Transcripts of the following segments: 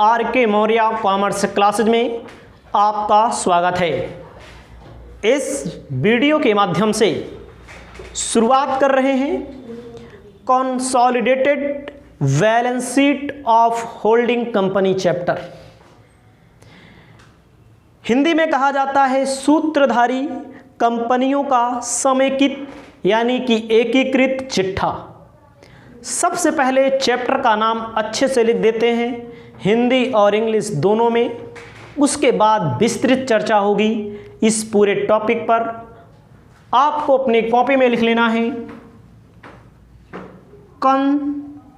R K. Maurya commerce classes में आपका स्वागत है। इस वीडियो के माध्यम से शुरुआत कर रहे हैं consolidated balance sheet of holding company chapter. Hindi में कहा जाता है सूत्रधारी कंपनियों का समेकित यानी कि एकीकृत चिट्ठा। सबसे पहले चैप्टर का नाम अच्छे से लिख देते हैं हिंदी और इंग्लिश दोनों में, उसके बाद विस्तृत चर्चा होगी इस पूरे टॉपिक पर। आपको अपनी कॉपी में लिख लेना है consolidated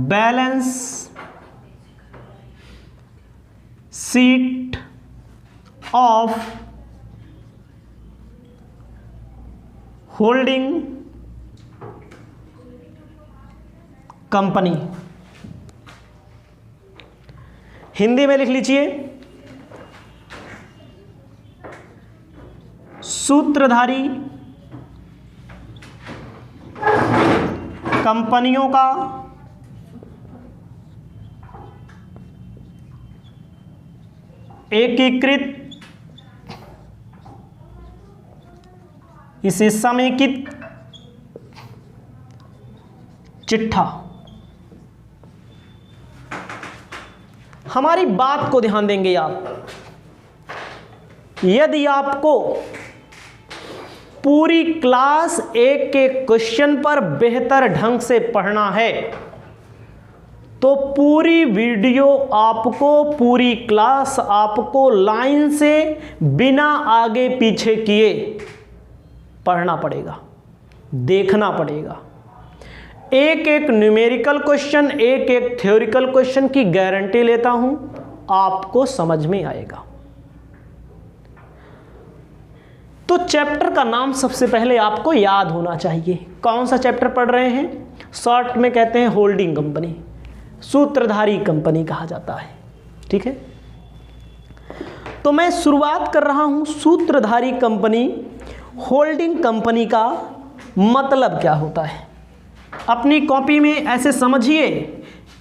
balance sheet of holding company. Hindi में लिख लीजिए सूत्रधारी कंपनियों का एकीकृत इसे समेकित चिट्ठा। हमारी बात को ध्यान देंगे आप। यदि आपको पूरी क्लास एक के क्वेश्चन पर बेहतर ढंग से पढ़ना है तो पूरी वीडियो आपको, पूरी क्लास आपको लाइन से बिना आगे पीछे किए पढ़ना पड़ेगा, देखना पड़ेगा। एक एक न्यूमेरिकल क्वेश्चन, एक एक थ्योरिकल क्वेश्चन की गारंटी लेता हूं आपको समझ में आएगा। तो चैप्टर का नाम सबसे पहले आपको याद होना चाहिए। कौन सा चैप्टर पढ़ रहे हैं? शॉर्ट में कहते हैं होल्डिंग कंपनी, सूत्रधारी कंपनी कहा जाता है। ठीक है, तो मैं शुरुआत कर रहा हूं सूत्रधारी कंपनी, होल्डिंग कंपनी का मतलब क्या होता है। अपनी कॉपी में ऐसे समझिए,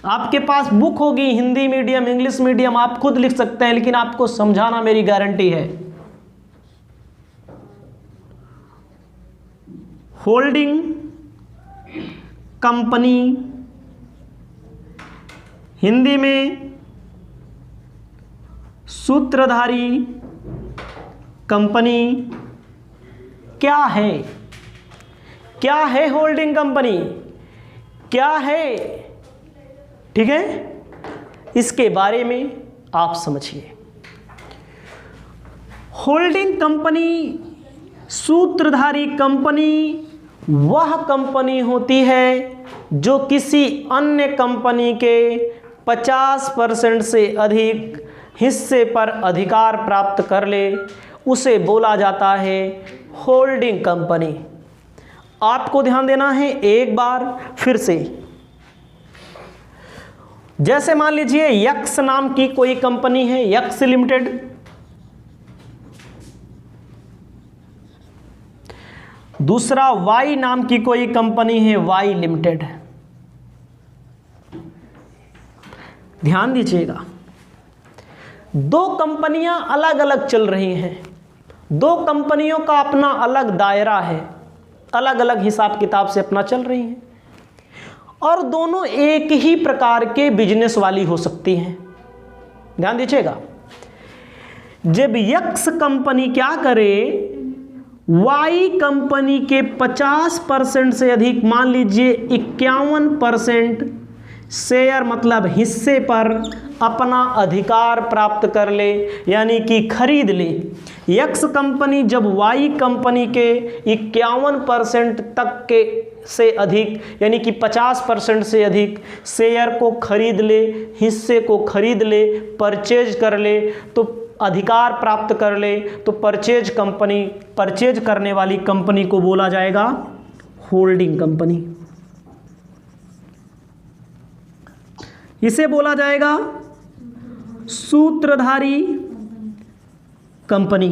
आपके पास बुक होगी हिंदी मीडियम, इंग्लिश मीडियम, आप खुद लिख सकते हैं, लेकिन आपको समझाना मेरी गारंटी है। होल्डिंग कंपनी हिंदी में सूत्रधारी कंपनी क्या है? क्या है होल्डिंग कंपनी? क्या है? ठीक है, इसके बारे में आप समझिए। होल्डिंग कंपनी, सूत्रधारी कंपनी वह कंपनी होती है जो किसी अन्य कंपनी के 50% से अधिक हिस्से पर अधिकार प्राप्त कर ले, उसे बोला जाता है होल्डिंग कंपनी। आपको ध्यान देना है एक बार फिर से। जैसे मान लीजिए यक्स नाम की कोई कंपनी है, यक्स लिमिटेड, दूसरा वाई नाम की कोई कंपनी है, वाई लिमिटेड। ध्यान दीजिएगा, दो कंपनियां अलग अलग चल रही हैं, दो कंपनियों का अपना अलग दायरा है, अलग अलग हिसाब किताब से अपना चल रही हैं, और दोनों एक ही प्रकार के बिजनेस वाली हो सकती हैं। ध्यान दीजिएगा, जब यक्स कंपनी क्या करे, वाई कंपनी के 50% से अधिक, मान लीजिए 51% शेयर मतलब हिस्से पर अपना अधिकार प्राप्त कर ले, यानी कि खरीद ले। यक्स कंपनी जब वाई कंपनी के 51% तक के से अधिक, यानी कि 50% से अधिक शेयर को खरीद ले, हिस्से को खरीद ले, परचेज कर ले, तो अधिकार प्राप्त कर ले, तो परचेज करने वाली कंपनी को बोला जाएगा होल्डिंग कंपनी। इसे बोला जाएगा सूत्रधारी कंपनी।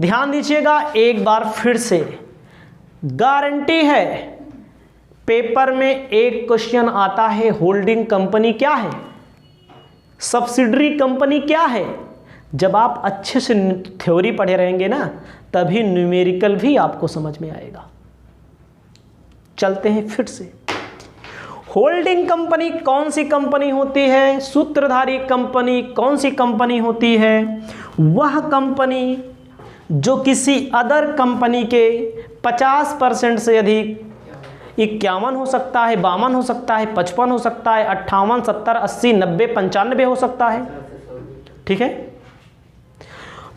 ध्यान दीजिएगा एक बार फिर से, गारंटी है। पेपर में एक क्वेश्चन आता है, होल्डिंग कंपनी क्या है, सब्सिडरी कंपनी क्या है। जब आप अच्छे से थ्योरी पढ़े रहेंगे ना, तभी न्यूमेरिकल भी आपको समझ में आएगा। चलते हैं फिर से। होल्डिंग कंपनी कौन सी कंपनी होती है? सूत्रधारी कंपनी कौन सी कंपनी होती है? वह कंपनी जो किसी अदर कंपनी के 50% से अधिक, 51 हो सकता है, 52 हो सकता है, 55 हो सकता है, 58, 70, 80, 90, 95 हो सकता है। ठीक है,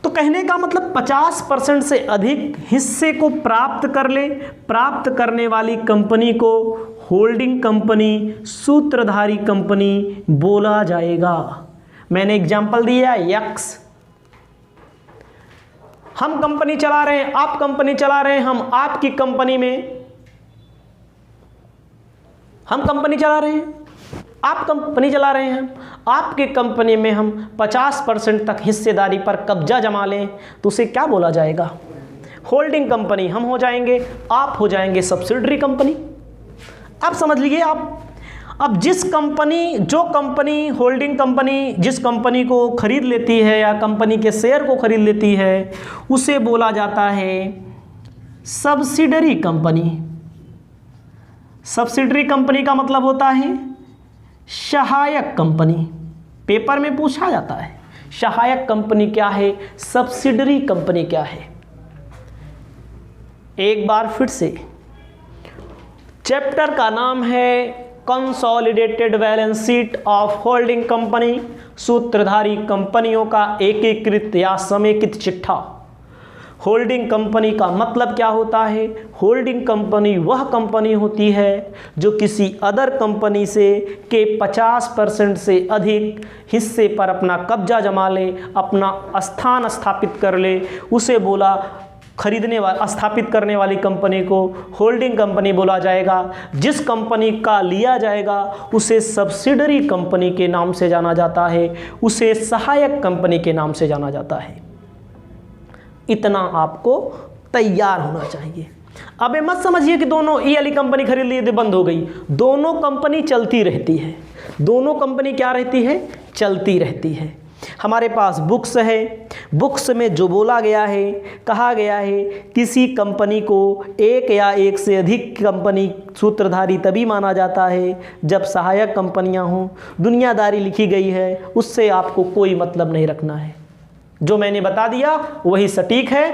तो कहने का मतलब 50% से अधिक हिस्से को प्राप्त कर ले। प्राप्त करने वाली कंपनी को होल्डिंग कंपनी, सूत्रधारी कंपनी बोला जाएगा। मैंने एग्जांपल दिया, यक्स। हम कंपनी चला रहे हैं, आप कंपनी चला रहे हैं, हम आपकी कंपनी में, हम कंपनी चला रहे हैं, आप कंपनी चला रहे हैं, आपके कंपनी में हम 50% तक हिस्सेदारी पर कब्जा जमा लें, तो उसे क्या बोला जाएगा? Holding company. हम हो जाएंगे, आप हो जाएंगे सब्सिडरी कंपनी। अब समझ लीजिए आप, अब जिस कंपनी, जो कंपनी, होल्डिंग कंपनी जिस कंपनी को खरीद लेती है या कंपनी के शेयर को खरीद लेती है, उसे बोला जाता है सब्सिडरी कंपनी। सब्सिडरी कंपनी का मतलब होता है सहायक कंपनी। पेपर में पूछा जाता है सहायक कंपनी क्या है, सब्सिडरी कंपनी क्या है। एक बार फिर से, चैप्टर का नाम है consolidated balance sheet of holding company, सूत्रधारी कंपनियों का एकीकृत या समेकित चिट्ठा। होल्डिंग कंपनी का मतलब क्या होता है? होल्डिंग कंपनी वह कंपनी होती है जो किसी अदर कंपनी से के 50% से अधिक हिस्से पर अपना कब्जा जमा ले, अपना स्थान स्थापित कर ले। उसे बोला, खरीदने वाला, स्थापित करने वाली कंपनी को होल्डिंग कंपनी बोला जाएगा। जिस कंपनी का लिया जाएगा उसे सब्सिडरी कंपनी के नाम से जाना जाता है, उसे सहायक कंपनी के नाम से जाना जाता है। इतना आपको तैयार होना चाहिए। अब ये मत समझिए कि दोनों ये वाली कंपनी खरीद ली तो बंद हो गई। दोनों कंपनी चलती रहती है। दोनों कंपनी क्या रहती है? चलती रहती है। हमारे पास बुक्स है, बुक्स में जो बोला गया है, कहा गया है, किसी कंपनी को एक या एक से अधिक कंपनी सूत्रधारी तभी माना जाता है जब सहायक कंपनियां हों। दुनियादारी लिखी गई है, उससे आपको कोई मतलब नहीं रखना है। जो मैंने बता दिया वही सटीक है।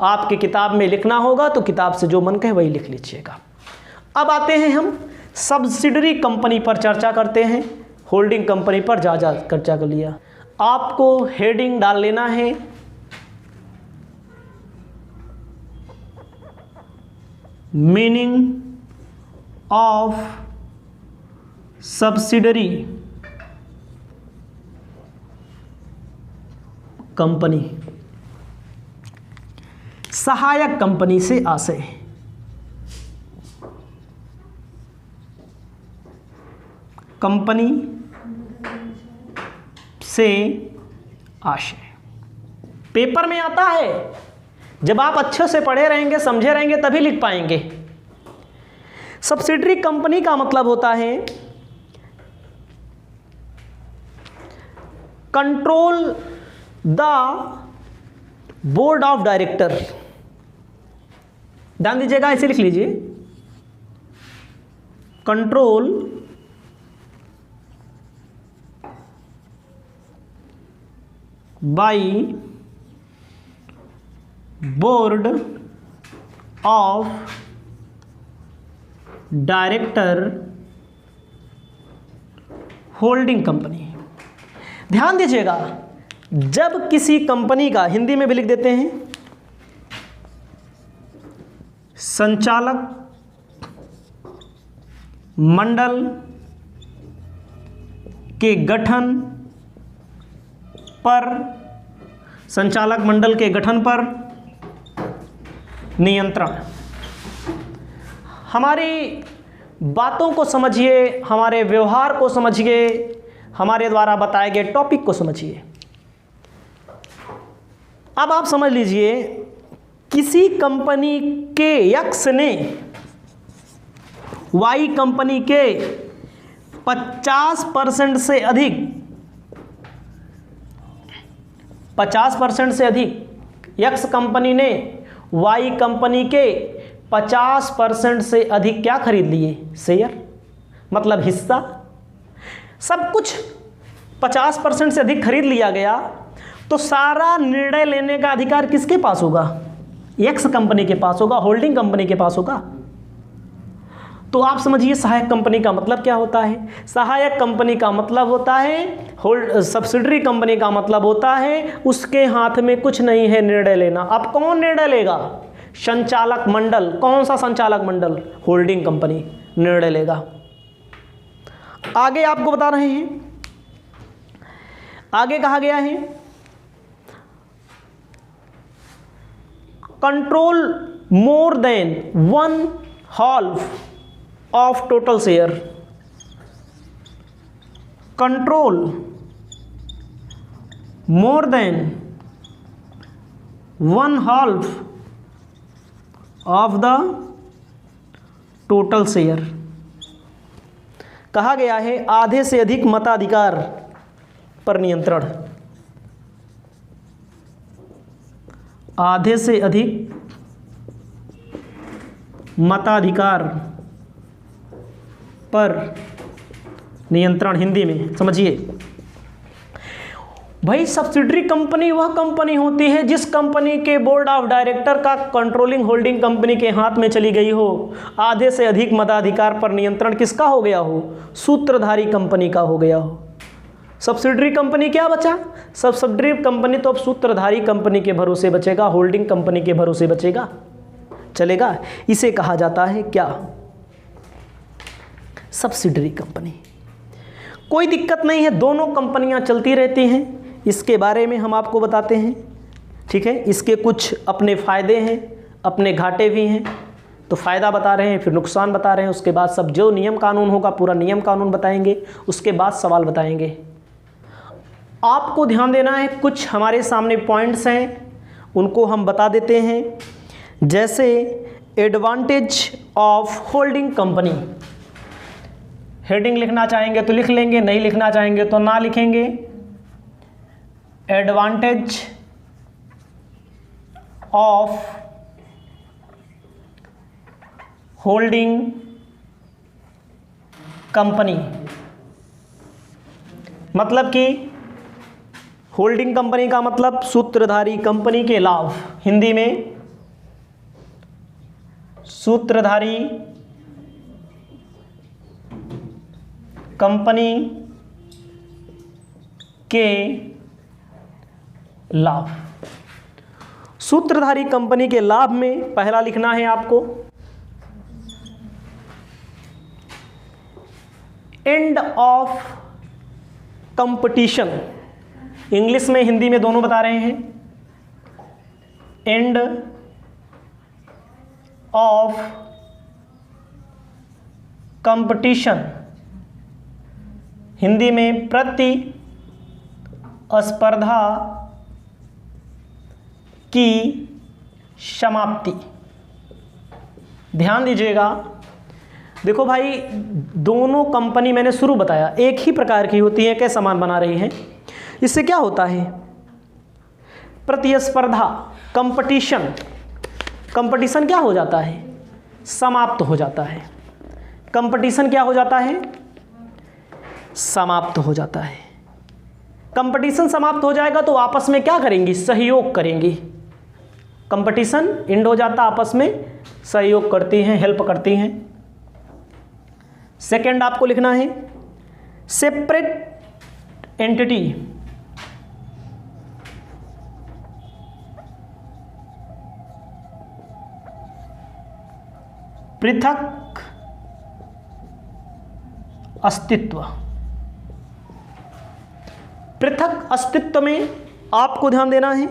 आपकी किताब में लिखना होगा तो किताब से जो मन कहे वही लिख लीजिएगा। अब आते हैं हम सब्सिडरी कंपनी पर चर्चा करते हैं। होल्डिंग कंपनी पर जा चर्चा कर लिया। आपको हेडिंग डाल लेना है मीनिंग ऑफ सब्सिडरी कंपनी। सहायक कंपनी से आशय, कंपनी से आशय। पेपर में आता है, जब आप अच्छे से पढ़े रहेंगे, समझे रहेंगे, तभी लिख पाएंगे। सब्सिडरी कंपनी का मतलब होता है control the board of director. ध्यान दीजिएगा, ऐसे लिख लीजिए, control by board of director holding company. ध्यान दीजिएगा, जब किसी कंपनी का, हिंदी में भी लिख देते हैं, संचालक मंडल के गठन पर, संचालक मंडल के गठन पर नियंत्रण। हमारी बातों को समझिए, हमारे व्यवहार को समझिए, हमारे द्वारा बताए गए टॉपिक को समझिए। अब आप समझ लीजिए किसी कंपनी के एक्स ने वाई कंपनी के 50% से अधिक 50% से अधिक एक्स कंपनी ने वाई कंपनी के 50% से अधिक क्या खरीद लिए? शेयर, मतलब हिस्सा। सब कुछ 50% से अधिक खरीद लिया गया तो सारा निर्णय लेने का अधिकार किसके पास होगा? एक्स कंपनी के पास होगा, होल्डिंग कंपनी के पास होगा। तो आप समझिए सहायक कंपनी का मतलब क्या होता है। सहायक कंपनी का मतलब होता है सब्सिडरी कंपनी का मतलब होता है उसके हाथ में कुछ नहीं है निर्णय लेना। अब कौन निर्णय लेगा? संचालक मंडल। कौन सा संचालक मंडल? होल्डिंग कंपनी निर्णय लेगा। आगे आपको बता रहे हैं, आगे कहा गया है control more than 1/2 of total share। control more than 1/2 of the total share। कहा गया है आधे से अधिक मताधिकार पर नियंत्रण। आधे से अधिक मताधिकार पर नियंत्रण, हिंदी में समझिए भाई। सब्सिडरी कंपनी वह कंपनी होती है जिस कंपनी के बोर्ड ऑफ डायरेक्टर का कंट्रोलिंग होल्डिंग कंपनी के हाथ में चली गई हो। आधे से अधिक मताधिकार पर नियंत्रण किसका हो गया हो? सूत्रधारी कंपनी का हो गया हो। सब्सिडरी कंपनी क्या बचा? सब्सिडरी कंपनी तो अब सूत्रधारी कंपनी के भरोसे बचेगा, होल्डिंग कंपनी के भरोसे बचेगा, चलेगा। इसे कहा जाता है क्या? Subsidiary company. कोई दिक्कत नहीं है, दोनों कंपनियां चलती रहती हैं। इसके बारे में हम आपको बताते हैं, ठीक है। इसके कुछ अपने फ़ायदे हैं, अपने घाटे भी हैं। तो फ़ायदा बता रहे हैं, फिर नुकसान बता रहे हैं, उसके बाद सब जो नियम कानून होगा पूरा नियम कानून बताएंगे, उसके बाद सवाल बताएंगे। आपको ध्यान देना है, कुछ हमारे सामने पॉइंट्स हैं उनको हम बता देते हैं। जैसे advantage of holding company. Heading लिखना चाहेंगे तो लिख लेंगे, नहीं लिखना चाहेंगे तो ना लिखेंगे। एडवांटेज ऑफ होल्डिंग कंपनी, मतलब कि होल्डिंग कंपनी का मतलब सूत्रधारी कंपनी के लाभ। हिंदी में सूत्रधारी कंपनी के लाभ। सूत्रधारी कंपनी के लाभ में पहला लिखना है आपको एंड ऑफ कंपटीशन। इंग्लिश में हिंदी में दोनों बता रहे हैं। एंड ऑफ कंपटीशन, हिंदी में प्रतिस्पर्धा की समाप्ति। ध्यान दीजिएगा, देखो भाई दोनों कंपनी मैंने शुरू बताया एक ही प्रकार की होती है, क्या सामान बना रही हैं। इससे क्या होता है? प्रतिस्पर्धा, कंपटीशन। कंपटीशन क्या हो जाता है? समाप्त हो जाता है। कंपटीशन क्या हो जाता है? समाप्त हो जाता है। कंपटीशन समाप्त हो जाएगा तो आपस में क्या करेंगी? सहयोग करेंगी। कंपटीशन एंड हो जाता, आपस में सहयोग करती हैं, हेल्प करती हैं। सेकंड आपको लिखना है सेपरेट एंटिटी। पृथक अस्तित्व। पृथक अस्तित्व में आपको ध्यान देना है,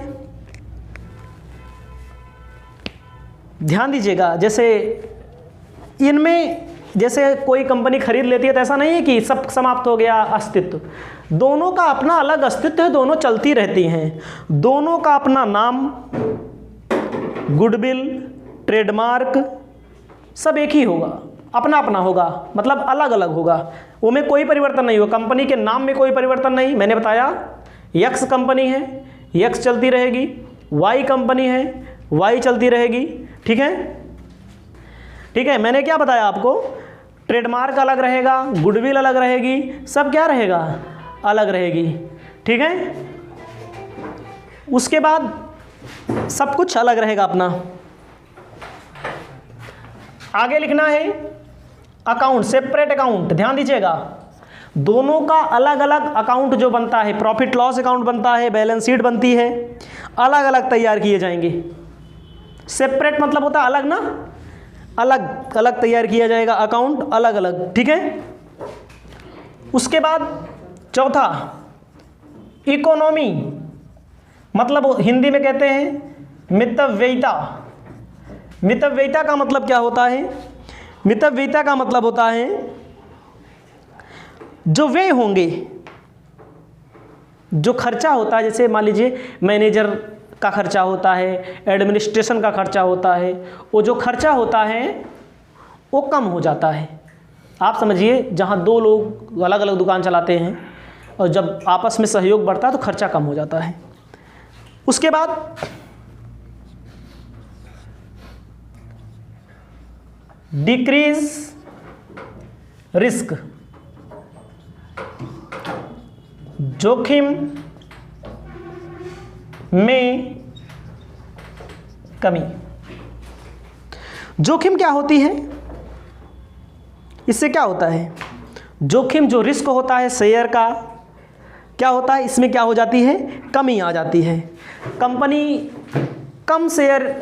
ध्यान दीजिएगा। जैसे इनमें जैसे कोई कंपनी खरीद लेती है तो ऐसा नहीं है कि सब समाप्त हो गया अस्तित्व। दोनों का अपना अलग अस्तित्व है, दोनों चलती रहती हैं। दोनों का अपना नाम, गुडविल, ट्रेडमार्क सब एक ही होगा, अपना अपना होगा, मतलब अलग अलग होगा, वो में कोई परिवर्तन नहीं होगा। कंपनी के नाम में कोई परिवर्तन नहीं। मैंने बताया यक्स कंपनी है, यक्स चलती रहेगी, वाई कंपनी है, वाई चलती रहेगी। ठीक है, ठीक है। मैंने क्या बताया आपको, ट्रेडमार्क अलग रहेगा, गुडविल अलग रहेगी, सब क्या रहेगा, अलग रहेगी। ठीक है, उसके बाद सब कुछ अलग रहेगा अपना। आगे लिखना है अकाउंट, सेपरेट अकाउंट। ध्यान दीजिएगा, दोनों का अलग अलग अकाउंट जो बनता है, प्रॉफिट लॉस अकाउंट बनता है, बैलेंस शीट बनती है, अलग अलग तैयार किए जाएंगे। सेपरेट मतलब होता है अलग ना, अलग अलग तैयार किया जाएगा अकाउंट, अलग अलग। ठीक है, उसके बाद चौथा इकोनॉमी, मतलब हिंदी में कहते हैं मितव्ययिता। मितव्ययिता का मतलब क्या होता है, मितव्ययिता का मतलब होता है जो व्यय होंगे, जो खर्चा होता है, जैसे मान लीजिए मैनेजर का खर्चा होता है, एडमिनिस्ट्रेशन का खर्चा होता है, वो जो खर्चा होता है वो कम हो जाता है। आप समझिए, जहाँ दो लोग अलग अलग दुकान चलाते हैं और जब आपस में सहयोग बढ़ता है तो खर्चा कम हो जाता है। उसके बाद डिक्रीज रिस्क, जोखिम में कमी। जोखिम क्या होती है, इससे क्या होता है, जोखिम जो रिस्क होता है शेयर का, क्या होता है, इसमें क्या हो जाती है, कमी आ जाती है। कंपनी कम शेयर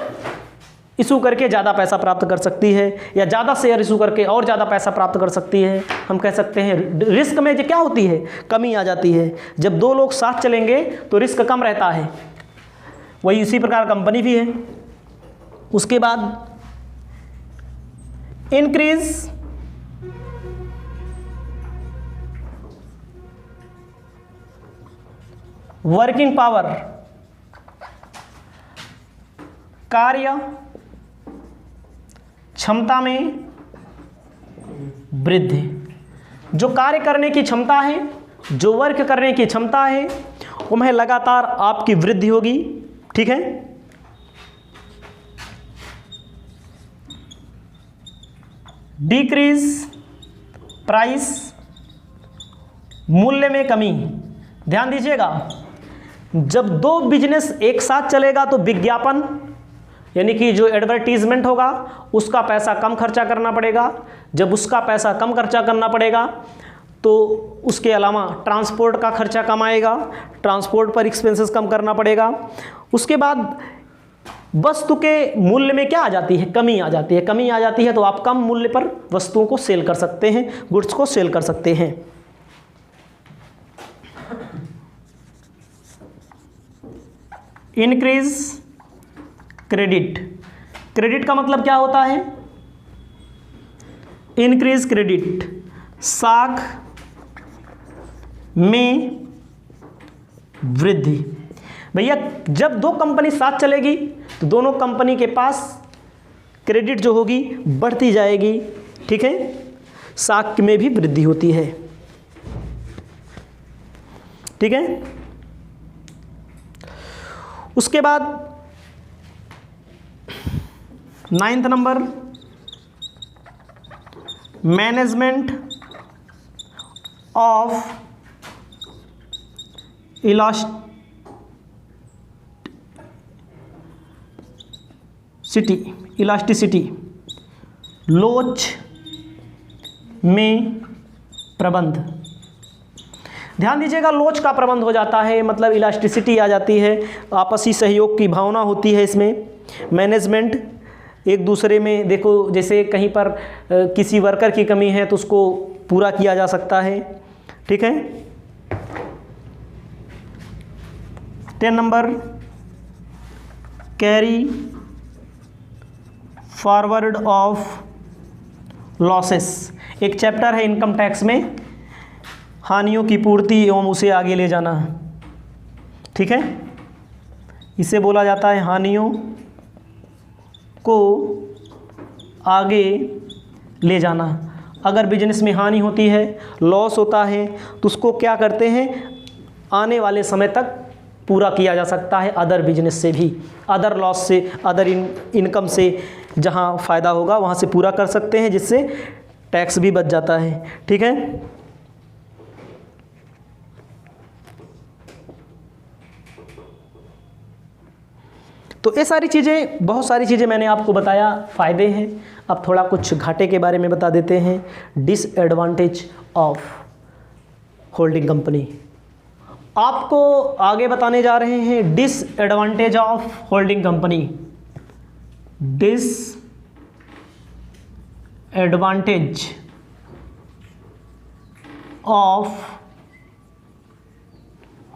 इशू करके ज़्यादा पैसा प्राप्त कर सकती है, या ज़्यादा शेयर इशू करके और ज़्यादा पैसा प्राप्त कर सकती है। हम कह सकते हैं रिस्क में जो क्या होती है, कमी आ जाती है। जब दो लोग साथ चलेंगे तो रिस्क कम रहता है, वही इसी प्रकार कंपनी भी है। उसके बाद इंक्रीज वर्किंग पावर, कार्य क्षमता में वृद्धि। जो कार्य करने की क्षमता है, जो वर्क करने की क्षमता है, उनमें लगातार आपकी वृद्धि होगी। ठीक है, डिक्रीज प्राइस, मूल्य में कमी। ध्यान दीजिएगा, जब दो बिजनेस एक साथ चलेगा तो विज्ञापन यानी कि जो एडवर्टीजमेंट होगा उसका पैसा कम खर्चा करना पड़ेगा। जब उसका पैसा कम खर्चा करना पड़ेगा तो उसके अलावा ट्रांसपोर्ट का खर्चा कम आएगा, ट्रांसपोर्ट पर एक्सपेंसेस कम करना पड़ेगा। उसके बाद वस्तु के मूल्य में क्या आ जाती है, कमी आ जाती है। कमी आ जाती है तो आप कम मूल्य पर वस्तुओं को सेल कर सकते हैं, गुड्स को सेल कर सकते हैं। इंक्रीज क्रेडिट, क्रेडिट का मतलब क्या होता है, इंक्रीज क्रेडिट, साख में वृद्धि। भैया जब दो कंपनी साथ चलेगी तो दोनों कंपनी के पास क्रेडिट जो होगी बढ़ती जाएगी। ठीक है, साख में भी वृद्धि होती है। ठीक है, उसके बाद 9th number management of elasticity, लोच में प्रबंध। ध्यान दीजिएगा, लोच का प्रबंध हो जाता है, मतलब इलास्टिसिटी आ जाती है, आपसी सहयोग की भावना होती है इसमें। मैनेजमेंट एक दूसरे में, देखो जैसे कहीं पर किसी वर्कर की कमी है तो उसको पूरा किया जा सकता है। ठीक है, 10 number carry forward of losses. एक चैप्टर है इनकम टैक्स में, हानियों की पूर्ति एवं उसे आगे ले जाना। ठीक है, इसे बोला जाता है हानियों को आगे ले जाना। अगर बिजनेस में हानि होती है, लॉस होता है, तो उसको क्या करते हैं, आने वाले समय तक पूरा किया जा सकता है अदर बिजनेस से भी, अदर लॉस से, अदर इनकम से, जहां फ़ायदा होगा वहां से पूरा कर सकते हैं, जिससे टैक्स भी बच जाता है। ठीक है, तो ये सारी चीज़ें, बहुत सारी चीज़ें मैंने आपको बताया, फ़ायदे हैं। अब थोड़ा कुछ घाटे के बारे में बता देते हैं। डिसएडवांटेज ऑफ होल्डिंग कंपनी, आपको आगे बताने जा रहे हैं disadvantage of holding company. Disadvantage of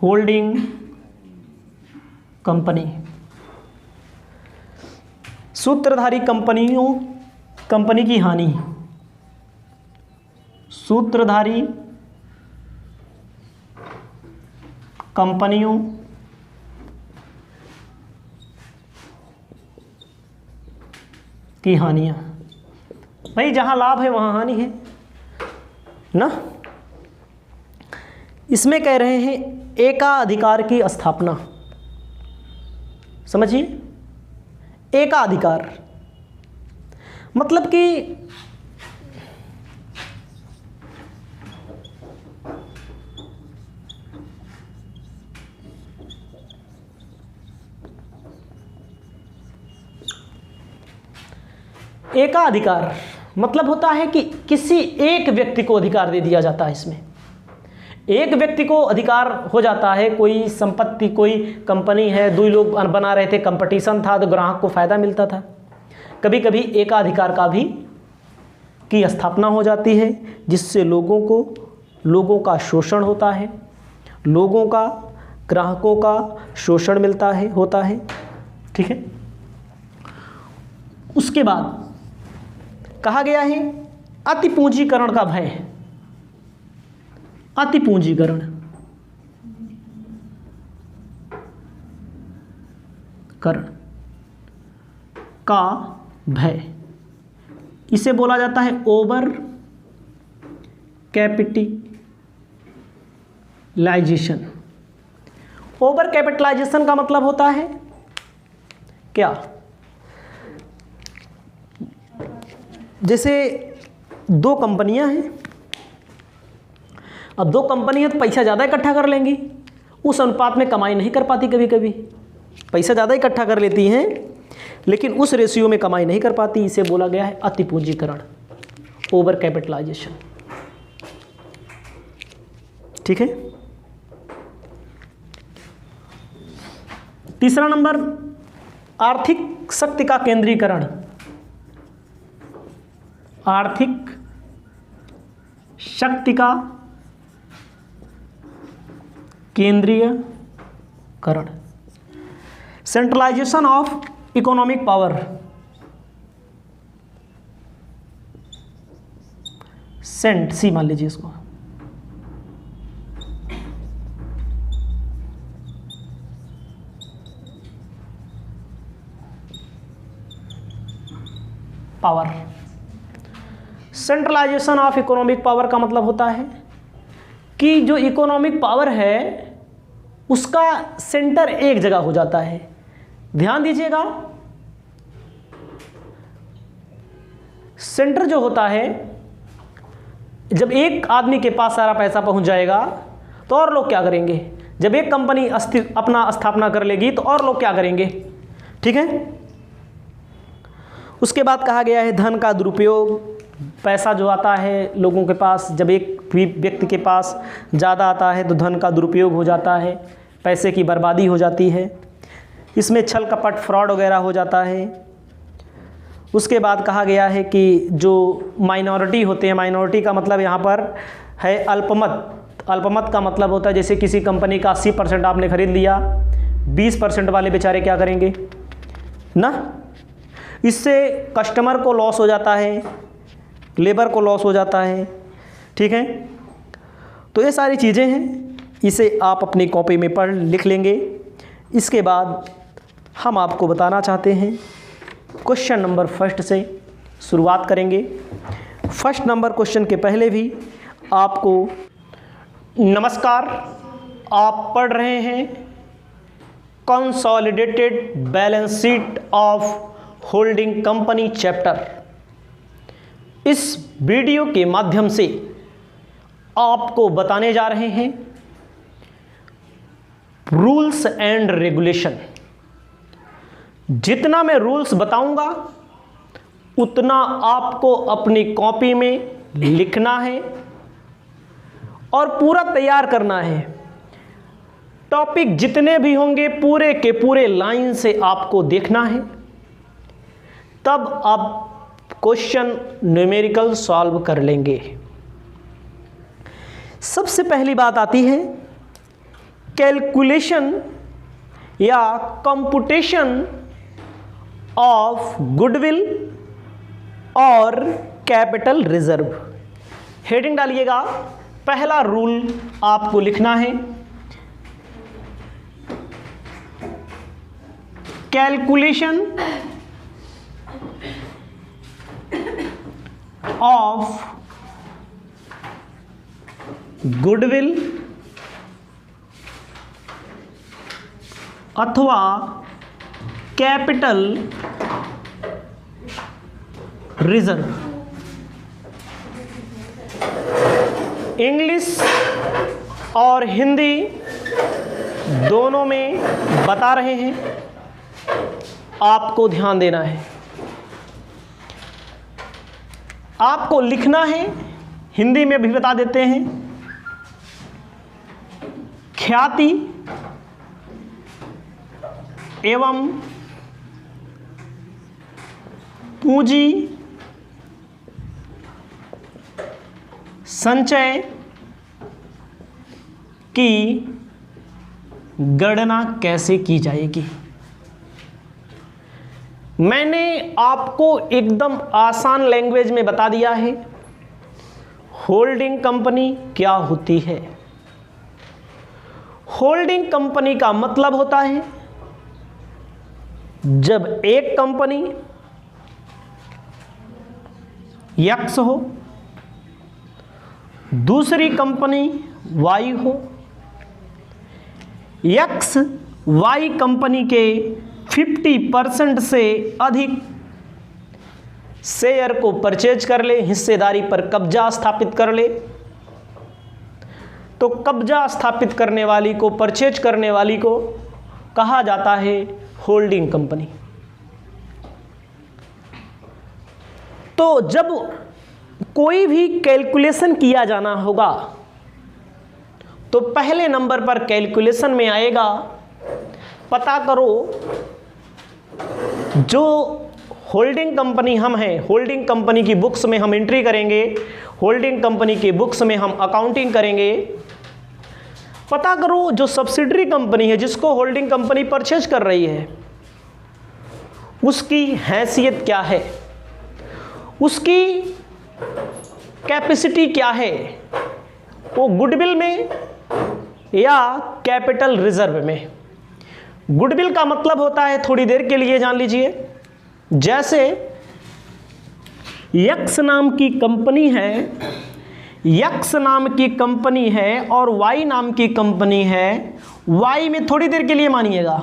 holding company. सूत्रधारी कंपनी की हानि, सूत्रधारी कंपनियों की हानियां। भाई जहां लाभ है वहां हानि है ना। इसमें कह रहे हैं एकाधिकार की स्थापना। समझिए, एकाधिकार मतलब कि एकाधिकार मतलब होता है कि किसी एक व्यक्ति को अधिकार दे दिया जाता है। इसमें एक व्यक्ति को अधिकार हो जाता है। कोई संपत्ति, कोई कंपनी है, दो लोग बना रहे थे, कंपटीशन था, तो ग्राहक को फायदा मिलता था। कभी कभी एकाधिकार का भी की स्थापना हो जाती है, जिससे लोगों का शोषण होता है, लोगों का, ग्राहकों का शोषण होता है। ठीक है, उसके बाद कहा गया है अति पूंजीकरण का भय। अति पूंजीकरण का भय, इसे बोला जाता है ओवर कैपिटलाइजेशन। ओवर कैपिटलाइजेशन का मतलब होता है क्या, जैसे दो कंपनियां हैं, अब दो कंपनी है तो पैसा ज़्यादा इकट्ठा कर लेंगी, उस अनुपात में कमाई नहीं कर पाती। कभी कभी पैसा ज़्यादा इकट्ठा कर लेती हैं, लेकिन उस रेशियो में कमाई नहीं कर पाती। इसे बोला गया है अति पूंजीकरण, ओवर कैपिटलाइजेशन। ठीक है, तीसरा नंबर आर्थिक शक्ति का केंद्रीकरण। आर्थिक शक्ति का केंद्रीयकरण, सेंट्रलाइजेशन ऑफ इकोनॉमिक पावर। सी मान लीजिए इसको। Power, centralisation of economic power का मतलब होता है कि जो इकोनॉमिक पावर है उसका सेंटर एक जगह हो जाता है। ध्यान दीजिएगा, सेंटर जो होता है, जब एक आदमी के पास सारा पैसा पहुंच जाएगा तो और लोग क्या करेंगे। जब एक कंपनी अपना स्थापना कर लेगी तो और लोग क्या करेंगे। ठीक है, उसके बाद कहा गया है धन का दुरुपयोग। पैसा जो आता है लोगों के पास, जब एक व्यक्ति के पास ज़्यादा आता है तो धन का दुरुपयोग हो जाता है, पैसे की बर्बादी हो जाती है, इसमें छल कपट, फ्रॉड वगैरह हो जाता है। उसके बाद कहा गया है कि जो माइनॉरिटी होते हैं, माइनॉरिटी का मतलब यहाँ पर है अल्पमत। अल्पमत का मतलब होता है जैसे किसी कंपनी का 80% आपने खरीद लिया, 20% वाले बेचारे क्या करेंगे ना। इससे कस्टमर को लॉस हो जाता है, लेबर को लॉस हो जाता है। ठीक है, तो ये सारी चीज़ें हैं, इसे आप अपनी कॉपी में लिख लेंगे। इसके बाद हम आपको बताना चाहते हैं क्वेश्चन नंबर फर्स्ट से शुरुआत करेंगे। फर्स्ट नंबर क्वेश्चन के पहले भी आपको नमस्कार। आप पढ़ रहे हैं consolidated balance sheet of holding company chapter. इस वीडियो के माध्यम से आपको बताने जा रहे हैं रूल्स एंड रेगुलेशन। जितना मैं रूल्स बताऊंगा उतना आपको अपनी कॉपी में लिखना है और पूरा तैयार करना है। टॉपिक जितने भी होंगे पूरे के पूरे लाइन से आपको देखना है, तब आप क्वेश्चन न्यूमेरिकल सॉल्व कर लेंगे। सबसे पहली बात आती है कैलकुलेशन या कंप्यूटेशन ऑफ गुडविल और कैपिटल रिजर्व। हेडिंग डालिएगा। पहला रूल आपको लिखना है कैलकुलेशन ऑफ गुडविल अथवा कैपिटल रिजर्व। इंग्लिश और हिंदी दोनों में बता रहे हैं, आपको ध्यान देना है। आपको लिखना है, हिंदी में भी बता देते हैं। ख्याति एवं पूंजी संचय की गणना कैसे की जाएगी। मैंने आपको एकदम आसान लैंग्वेज में बता दिया है होल्डिंग कंपनी क्या होती है। होल्डिंग कंपनी का मतलब होता है जब एक कंपनी X हो, दूसरी कंपनी Y हो, X Y कंपनी के 50% से अधिक शेयर को परचेज कर ले, हिस्सेदारी पर कब्जा स्थापित कर ले, तो कब्जा स्थापित करने वाली को, परचेज करने वाली को कहा जाता है होल्डिंग कंपनी। तो जब कोई भी कैलकुलेशन किया जाना होगा तो पहले नंबर पर कैलकुलेशन में आएगा, पता करो जो होल्डिंग कंपनी हम हैं, होल्डिंग कंपनी की बुक्स में हम एंट्री करेंगे, होल्डिंग कंपनी की बुक्स में हम अकाउंटिंग करेंगे। पता करो जो सब्सिडरी कंपनी है जिसको होल्डिंग कंपनी परचेज कर रही है उसकी हैसियत क्या है, उसकी कैपेसिटी क्या है, वो गुडविल में या कैपिटल रिजर्व में। गुडविल का मतलब होता है, थोड़ी देर के लिए जान लीजिए, जैसे X नाम की कंपनी है, X नाम की कंपनी है और Y नाम की कंपनी है। Y में थोड़ी देर के लिए मानिएगा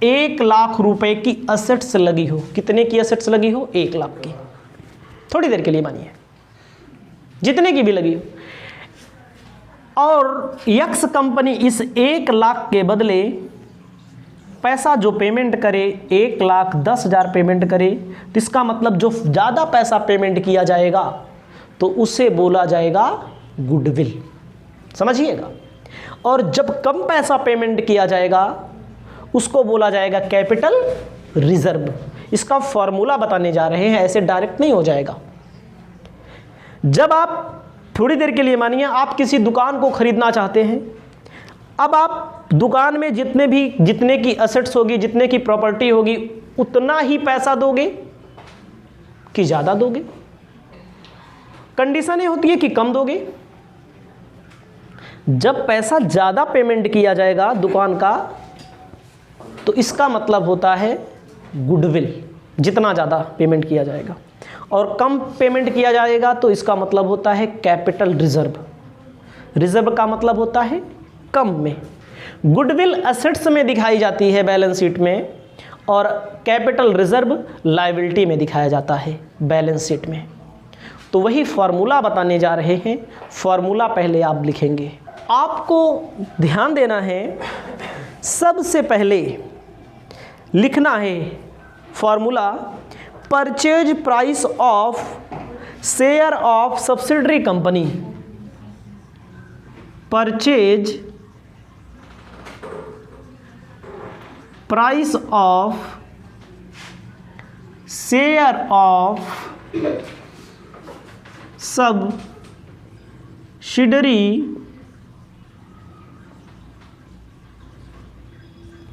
1 लाख रुपए की असेट्स लगी हो। कितने की असेट्स लगी हो? 1 लाख की। थोड़ी देर के लिए मानिए, जितने की भी लगी हो। और X कंपनी इस 1 लाख के बदले पैसा जो पेमेंट करे 1,10,000 पेमेंट करे, तो इसका मतलब जो ज़्यादा पैसा पेमेंट किया जाएगा तो उसे बोला जाएगा गुडविल। समझिएगा। और जब कम पैसा पेमेंट किया जाएगा उसको बोला जाएगा कैपिटल रिजर्व। इसका फॉर्मूला बताने जा रहे हैं, ऐसे डायरेक्ट नहीं हो जाएगा। जब आप थोड़ी देर के लिए मानिए आप किसी दुकान को खरीदना चाहते हैं, अब आप दुकान में जितने की असेट्स होगी, जितने की प्रॉपर्टी होगी, उतना ही पैसा दोगे कि ज़्यादा दोगे? कंडीशन ये होती है कि कम दोगे। जब पैसा ज़्यादा पेमेंट किया जाएगा दुकान का तो इसका मतलब होता है गुडविल। जितना ज़्यादा पेमेंट किया जाएगा, और कम पेमेंट किया जाएगा तो इसका मतलब होता है कैपिटल रिजर्व। रिजर्व का मतलब होता है कम में। गुडविल एसेट्स में दिखाई जाती है बैलेंस शीट में, और कैपिटल रिजर्व लायबिलिटी में दिखाया जाता है बैलेंस शीट में। तो वही फॉर्मूला बताने जा रहे हैं। फॉर्मूला पहले आप लिखेंगे। आपको ध्यान देना है, सबसे पहले लिखना है formula purchase price of share of subsidiary company. Purchase price of share of subsidiary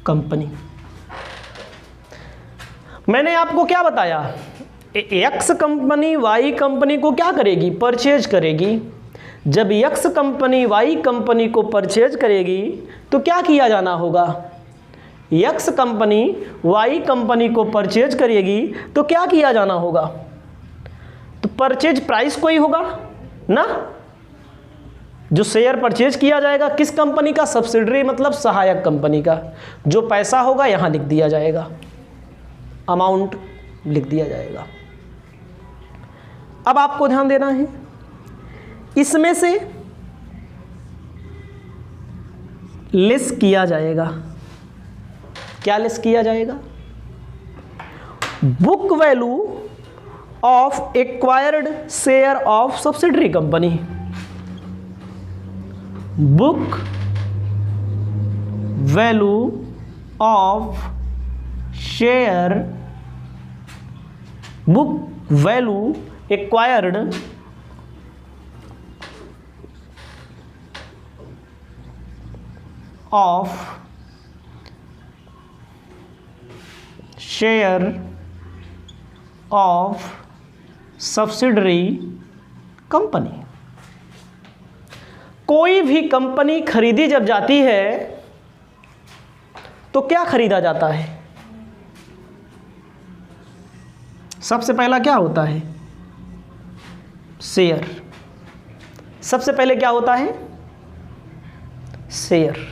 company. मैंने आपको क्या बताया, एक्स कंपनी वाई कंपनी को क्या करेगी, परचेज करेगी। जब एक्स कंपनी वाई कंपनी को परचेज करेगी तो क्या किया जाना होगा, एक्स कंपनी वाई कंपनी को परचेज करेगी तो क्या किया जाना होगा, तो परचेज प्राइस कोई होगा ना, जो शेयर परचेज किया जाएगा किस कंपनी का, सब्सिडरी मतलब सहायक कंपनी का। जो पैसा होगा यहां लिख दिया जाएगा, अमाउंट लिख दिया जाएगा। अब आपको ध्यान देना है, इसमें से लेस किया जाएगा। क्या लेस किया जाएगा, book value of acquired share of subsidiary company. Book value of share, book value acquired of share of subsidiary company. कोई भी कंपनी खरीदी जब जाती है तो क्या खरीदा जाता है, सबसे पहला क्या होता है, शेयर। सबसे पहले क्या होता है, शेयर।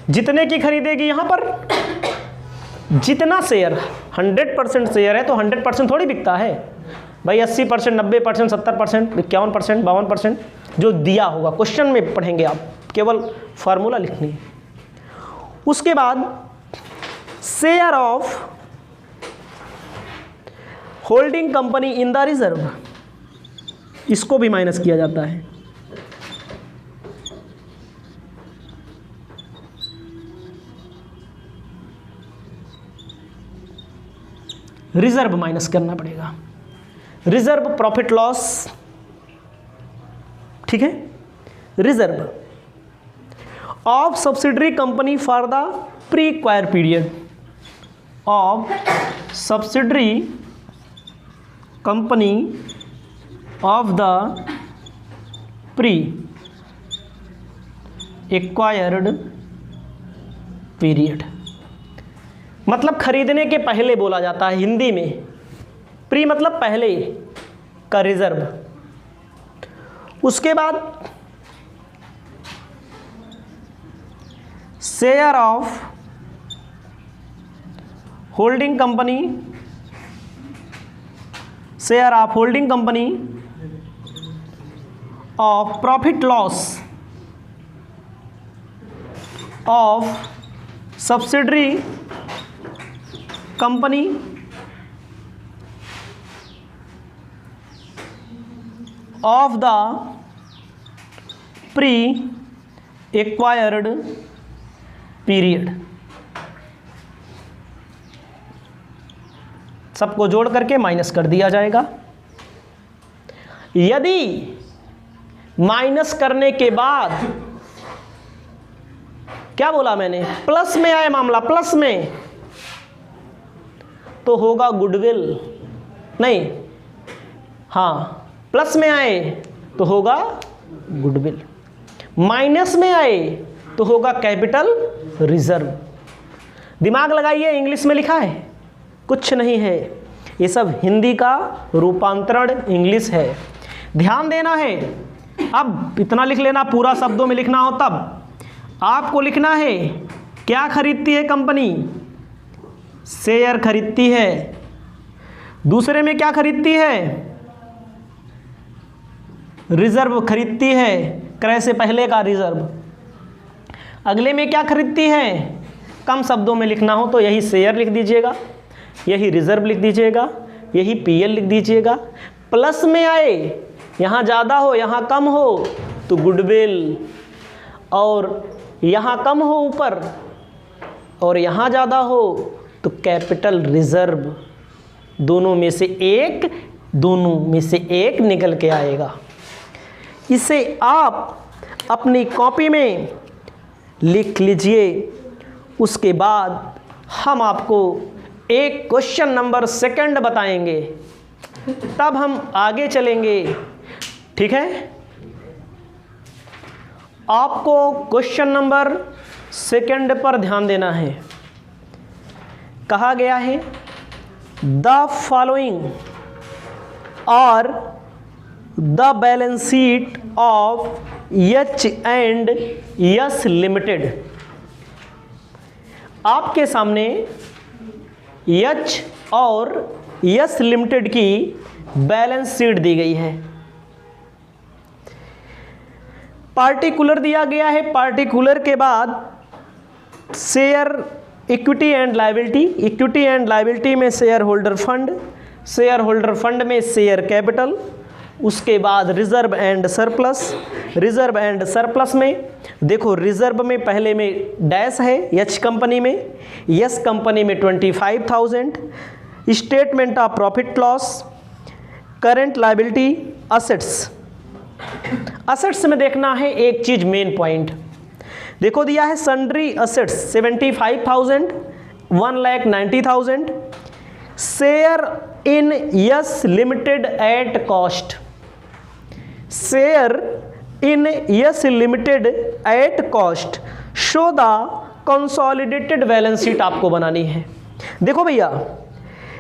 जितने की खरीदेगी यहां पर, जितना शेयर 100% शेयर है तो 100% थोड़ी बिकता है भाई, 80%, 90%, 70%, 51%, 52% जो दिया होगा। क्वेश्चन में पढ़ेंगे आप, केवल फार्मूला लिखनी है। उसके बाद share of holding company in the reserve, इसको भी माइनस किया जाता है। रिजर्व माइनस करना पड़ेगा, रिजर्व प्रॉफिट लॉस, ठीक है। Reserve of subsidiary company for the pre acquire period, of subsidiary company of the pre acquired period, मतलब खरीदने के पहले बोला जाता है हिंदी में। प्री मतलब पहले का रिजर्व। उसके बाद share of holding company, share of holding company of profit loss of subsidiary company of the pre acquired period. सबको जोड़ करके माइनस कर दिया जाएगा। यदि माइनस करने के बाद क्या बोला मैंने, प्लस में आए मामला, प्लस में, तो होगा गुडविल, नहीं, हाँ, प्लस में आए तो होगा गुडविल, माइनस में आए तो होगा कैपिटल रिजर्व। दिमाग लगाइए, इंग्लिश में लिखा है, कुछ नहीं है, ये सब हिंदी का रूपांतरण इंग्लिश है। ध्यान देना है, अब इतना लिख लेना, पूरा शब्दों में लिखना हो तब आपको लिखना है क्या खरीदती है कंपनी, शेयर खरीदती है। दूसरे में क्या खरीदती है, रिजर्व खरीदती है, क्रय से पहले का रिजर्व। अगले में क्या खरीदती है, कम शब्दों में लिखना हो तो यही शेयर लिख दीजिएगा, यही रिजर्व लिख दीजिएगा, यही पीएल लिख दीजिएगा। प्लस में आए, यहाँ ज़्यादा हो यहाँ कम हो तो गुडविल, और यहाँ कम हो ऊपर और यहाँ ज़्यादा हो तो कैपिटल रिजर्व। दोनों में से एक निकल के आएगा। इसे आप अपनी कॉपी में लिख लीजिए। उसके बाद हम आपको एक क्वेश्चन नंबर सेकंड बताएंगे, तब हम आगे चलेंगे। ठीक है, आपको क्वेश्चन नंबर सेकंड पर ध्यान देना है। कहा गया है द फॉलोइंग और the balance sheet of H&S limited. आपके सामने H और S लिमिटेड की बैलेंस शीट दी गई है। पार्टिकुलर दिया गया है, पार्टिकुलर के बाद share equity and liability, equity and liability में share holder fund, share holder fund में शेयर कैपिटल, उसके बाद reserve and surplus, reserve and surplus में देखो रिजर्व में पहले में डैश है, एच कंपनी में, यस कंपनी में 25,000, statement of profit loss, current liability, assets. Assets में देखना है एक चीज मेन पॉइंट, देखो दिया है sundry assets 75,000, 1,90,000, share in S limited at cost, share in S limited at cost, show the consolidated balance sheet आपको बनानी है। देखो भैया,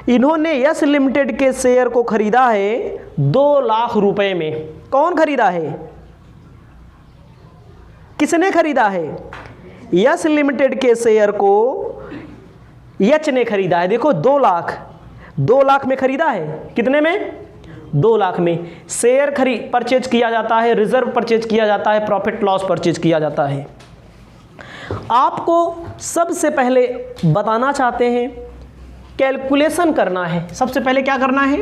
इन्होंने यस लिमिटेड के शेयर को खरीदा है 2 लाख रुपए में। कौन खरीदा है, किसने खरीदा है, यस लिमिटेड के शेयर को एच ने खरीदा है। देखो 2 लाख में खरीदा है, कितने में, 2 लाख में। शेयर परचेज किया जाता है, रिजर्व परचेज किया जाता है, प्रॉफिट लॉस परचेज किया जाता है। आपको सबसे पहले बताना चाहते हैं, कैलकुलेशन करना है। सबसे पहले क्या करना है,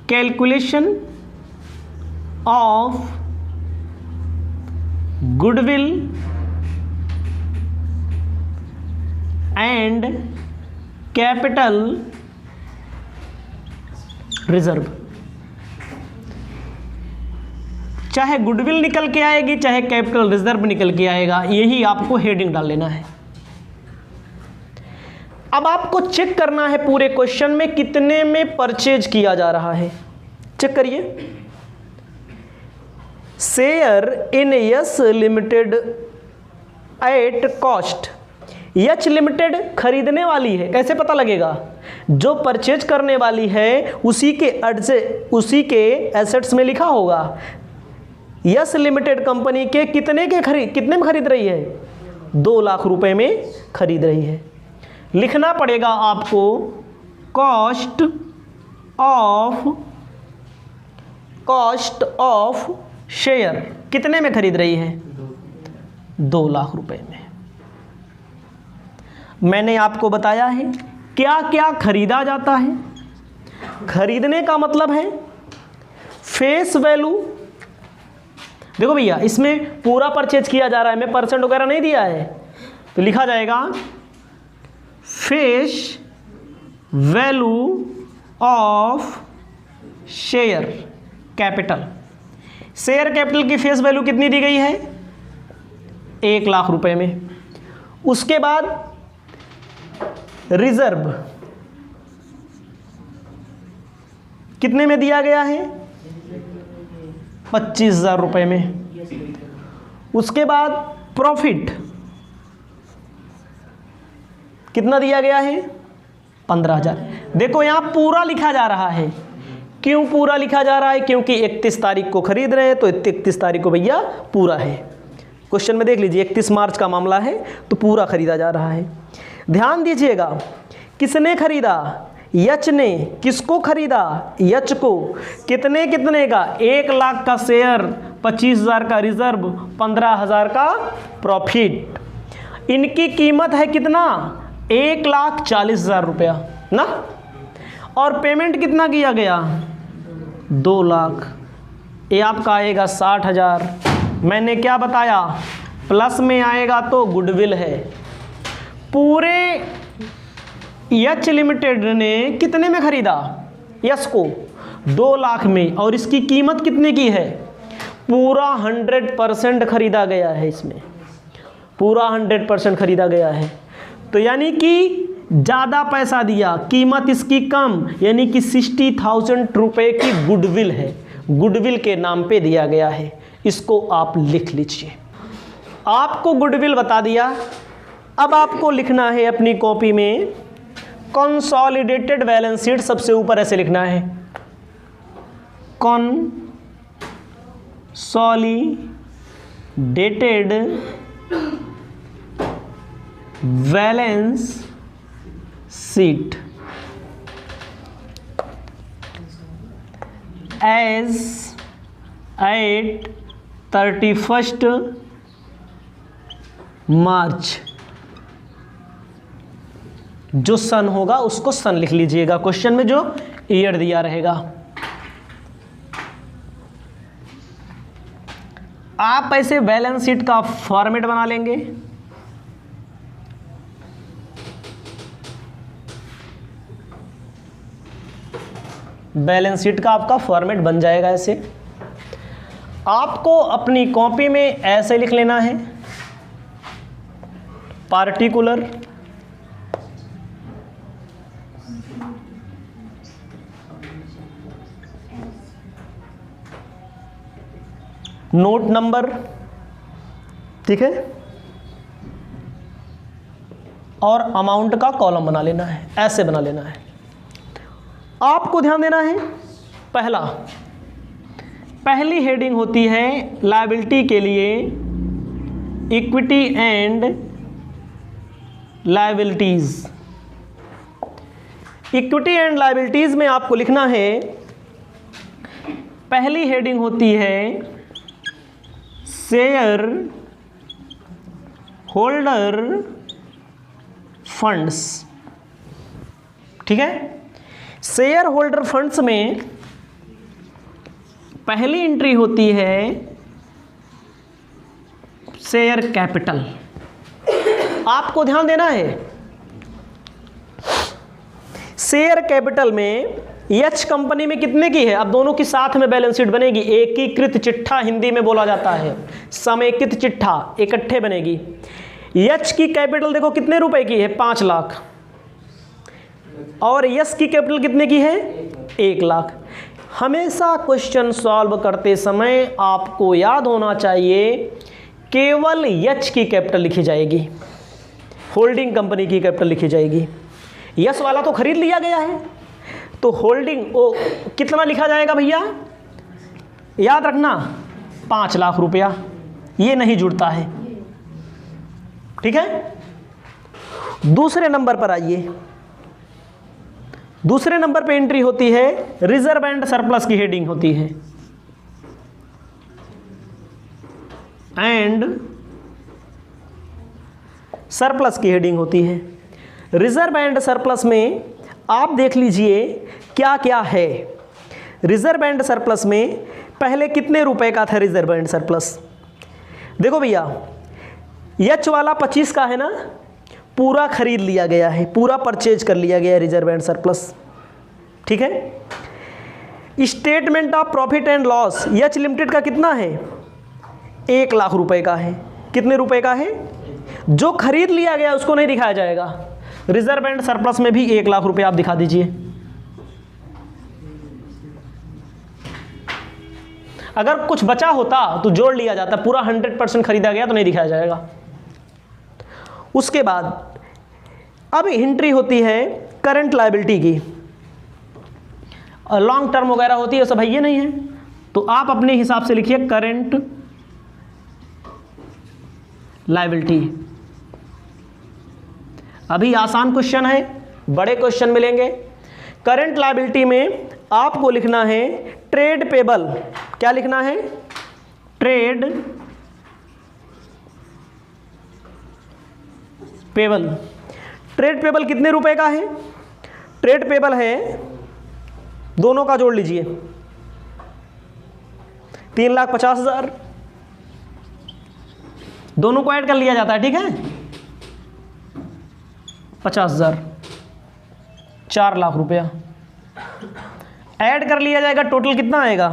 calculation of goodwill and capital reserve. चाहे गुडविल निकल के आएगी, चाहे कैपिटल रिजर्व निकल के आएगा, यही आपको हेडिंग डाल लेना है। अब आपको चेक करना है पूरे क्वेश्चन में कितने में परचेज किया जा रहा है। चेक करिए, share in S limited at cost. H limited खरीदने वाली है, कैसे पता लगेगा, जो परचेज करने वाली है उसी के एसेट्स में लिखा होगा। यस लिमिटेड कंपनी के कितने में खरीद रही है, 2 लाख रुपए में खरीद रही है। लिखना पड़ेगा आपको कॉस्ट ऑफ शेयर, कितने में खरीद रही है, 2 लाख रुपए में। मैंने आपको बताया है क्या क्या खरीदा जाता है। खरीदने का मतलब है फेस वैल्यू। देखो भैया, इसमें पूरा परचेज किया जा रहा है, मैं परसेंट वगैरह नहीं दिया है, तो लिखा जाएगा face value of share capital. Share capital की फेस वैल्यू कितनी दी गई है, 1 लाख रुपए में। उसके बाद रिजर्व कितने में दिया गया है, 25,000 रुपए में। उसके बाद प्रॉफिट कितना दिया गया है, 15,000। देखो यहाँ पूरा लिखा जा रहा है। क्यों पूरा लिखा जा रहा है? क्योंकि 31 तारीख को खरीद रहे हैं, तो 31 तारीख को भैया पूरा है। क्वेश्चन में देख लीजिए 31 मार्च का मामला है, तो पूरा खरीदा जा रहा है। ध्यान दीजिएगा, किसने खरीदा? यच ने। किसको खरीदा? यच को। कितने कितने का? 1 लाख का शेयर, 25,000 का रिजर्व, 15,000 का प्रॉफिट। इनकी कीमत है कितना? 1,40,000 रुपया ना। और पेमेंट कितना किया गया? 2 लाख। ये आपका आएगा 60,000। मैंने क्या बताया? प्लस में आएगा तो गुडविल है। पूरे यच लिमिटेड ने कितने में खरीदा? यस को 2 लाख में, और इसकी कीमत कितने की है? पूरा 100% खरीदा गया है। इसमें पूरा 100% खरीदा गया है। तो यानी कि ज़्यादा पैसा दिया, कीमत इसकी कम, यानी कि 60,000 रुपये की गुडविल है। गुडविल के नाम पे दिया गया है। इसको आप लिख लीजिए। आपको गुडविल बता दिया। अब आपको लिखना है अपनी कॉपी में कंसोलिडेटेड बैलेंस शीट। सबसे ऊपर ऐसे लिखना है, consolidated balance sheet as at 31 March. जो सन होगा उसको सन लिख लीजिएगा। क्वेश्चन में जो ईयर दिया रहेगा। आप ऐसे बैलेंस शीट का फॉर्मेट बना लेंगे। बैलेंस शीट का आपका फॉर्मेट बन जाएगा ऐसे। आपको अपनी कॉपी में ऐसे लिख लेना है, पार्टिकुलर नोट नंबर, ठीक है, और अमाउंट का कॉलम बना लेना है। ऐसे बना लेना है। आपको ध्यान देना है, पहली हेडिंग होती है लायबिलिटी के लिए equity and liabilities. Equity and liabilities में आपको लिखना है, पहली हेडिंग होती है शेयर होल्डर फंड्स। ठीक है, शेयर होल्डर फंड्स में पहली एंट्री होती है शेयर कैपिटल। आपको ध्यान देना है, शेयर कैपिटल में यच कंपनी में कितने की है? अब दोनों की साथ में बैलेंस शीट बनेगी। एकीकृत चिट्ठा हिंदी में बोला जाता है, समेकित चिट्ठा, इकट्ठे बनेगी। यच की कैपिटल देखो कितने रुपए की है? 5 लाख। और यस की कैपिटल कितने की है? 1 लाख। हमेशा क्वेश्चन सॉल्व करते समय आपको याद होना चाहिए, केवल यच की कैपिटल लिखी जाएगी, होल्डिंग कंपनी की कैपिटल लिखी जाएगी। यस वाला तो खरीद लिया गया है, तो होल्डिंग ओ कितना लिखा जाएगा भैया? याद रखना 5 लाख रुपया। ये नहीं जुड़ता है। ठीक है, दूसरे नंबर पर आइए। दूसरे नंबर पे एंट्री होती है रिजर्व एंड सरप्लस की हेडिंग होती है, एंड सरप्लस की हेडिंग होती है। रिजर्व एंड सरप्लस में आप देख लीजिए क्या क्या है। रिजर्व एंड सरप्लस में पहले कितने रुपए का था रिजर्व एंड सरप्लस? देखो भैया, यच वाला 25 का है ना, पूरा खरीद लिया गया है, पूरा परचेज कर लिया गया है रिजर्व एंड सरप्लस। ठीक है, statement of profit and loss H limited का कितना है? 1 लाख रुपए का है। कितने रुपए का है? जो खरीद लिया गया उसको नहीं दिखाया जाएगा। रिजर्व एंड सरप्लस में भी 1 लाख रुपए आप दिखा दीजिए। अगर कुछ बचा होता तो जोड़ लिया जाता, पूरा 100% खरीदा गया तो नहीं दिखाया जाएगा। उसके बाद अब एंट्री होती है करंट लायबिलिटी की, लॉन्ग टर्म वगैरह होती है, सब है ये नहीं है, तो आप अपने हिसाब से लिखिए करंट लायबिलिटी। अभी आसान क्वेश्चन है, बड़े क्वेश्चन मिलेंगे। करंट लायबिलिटी में आपको लिखना है ट्रेड पेबल। क्या लिखना है? Trade payable. ट्रेड पेबल कितने रुपए का है? ट्रेड पेबल है, दोनों का जोड़ लीजिए, 3,50,000, दोनों को ऐड कर लिया जाता है, ठीक है, 50,000, 4 लाख रुपया ऐड कर लिया जाएगा। टोटल कितना आएगा?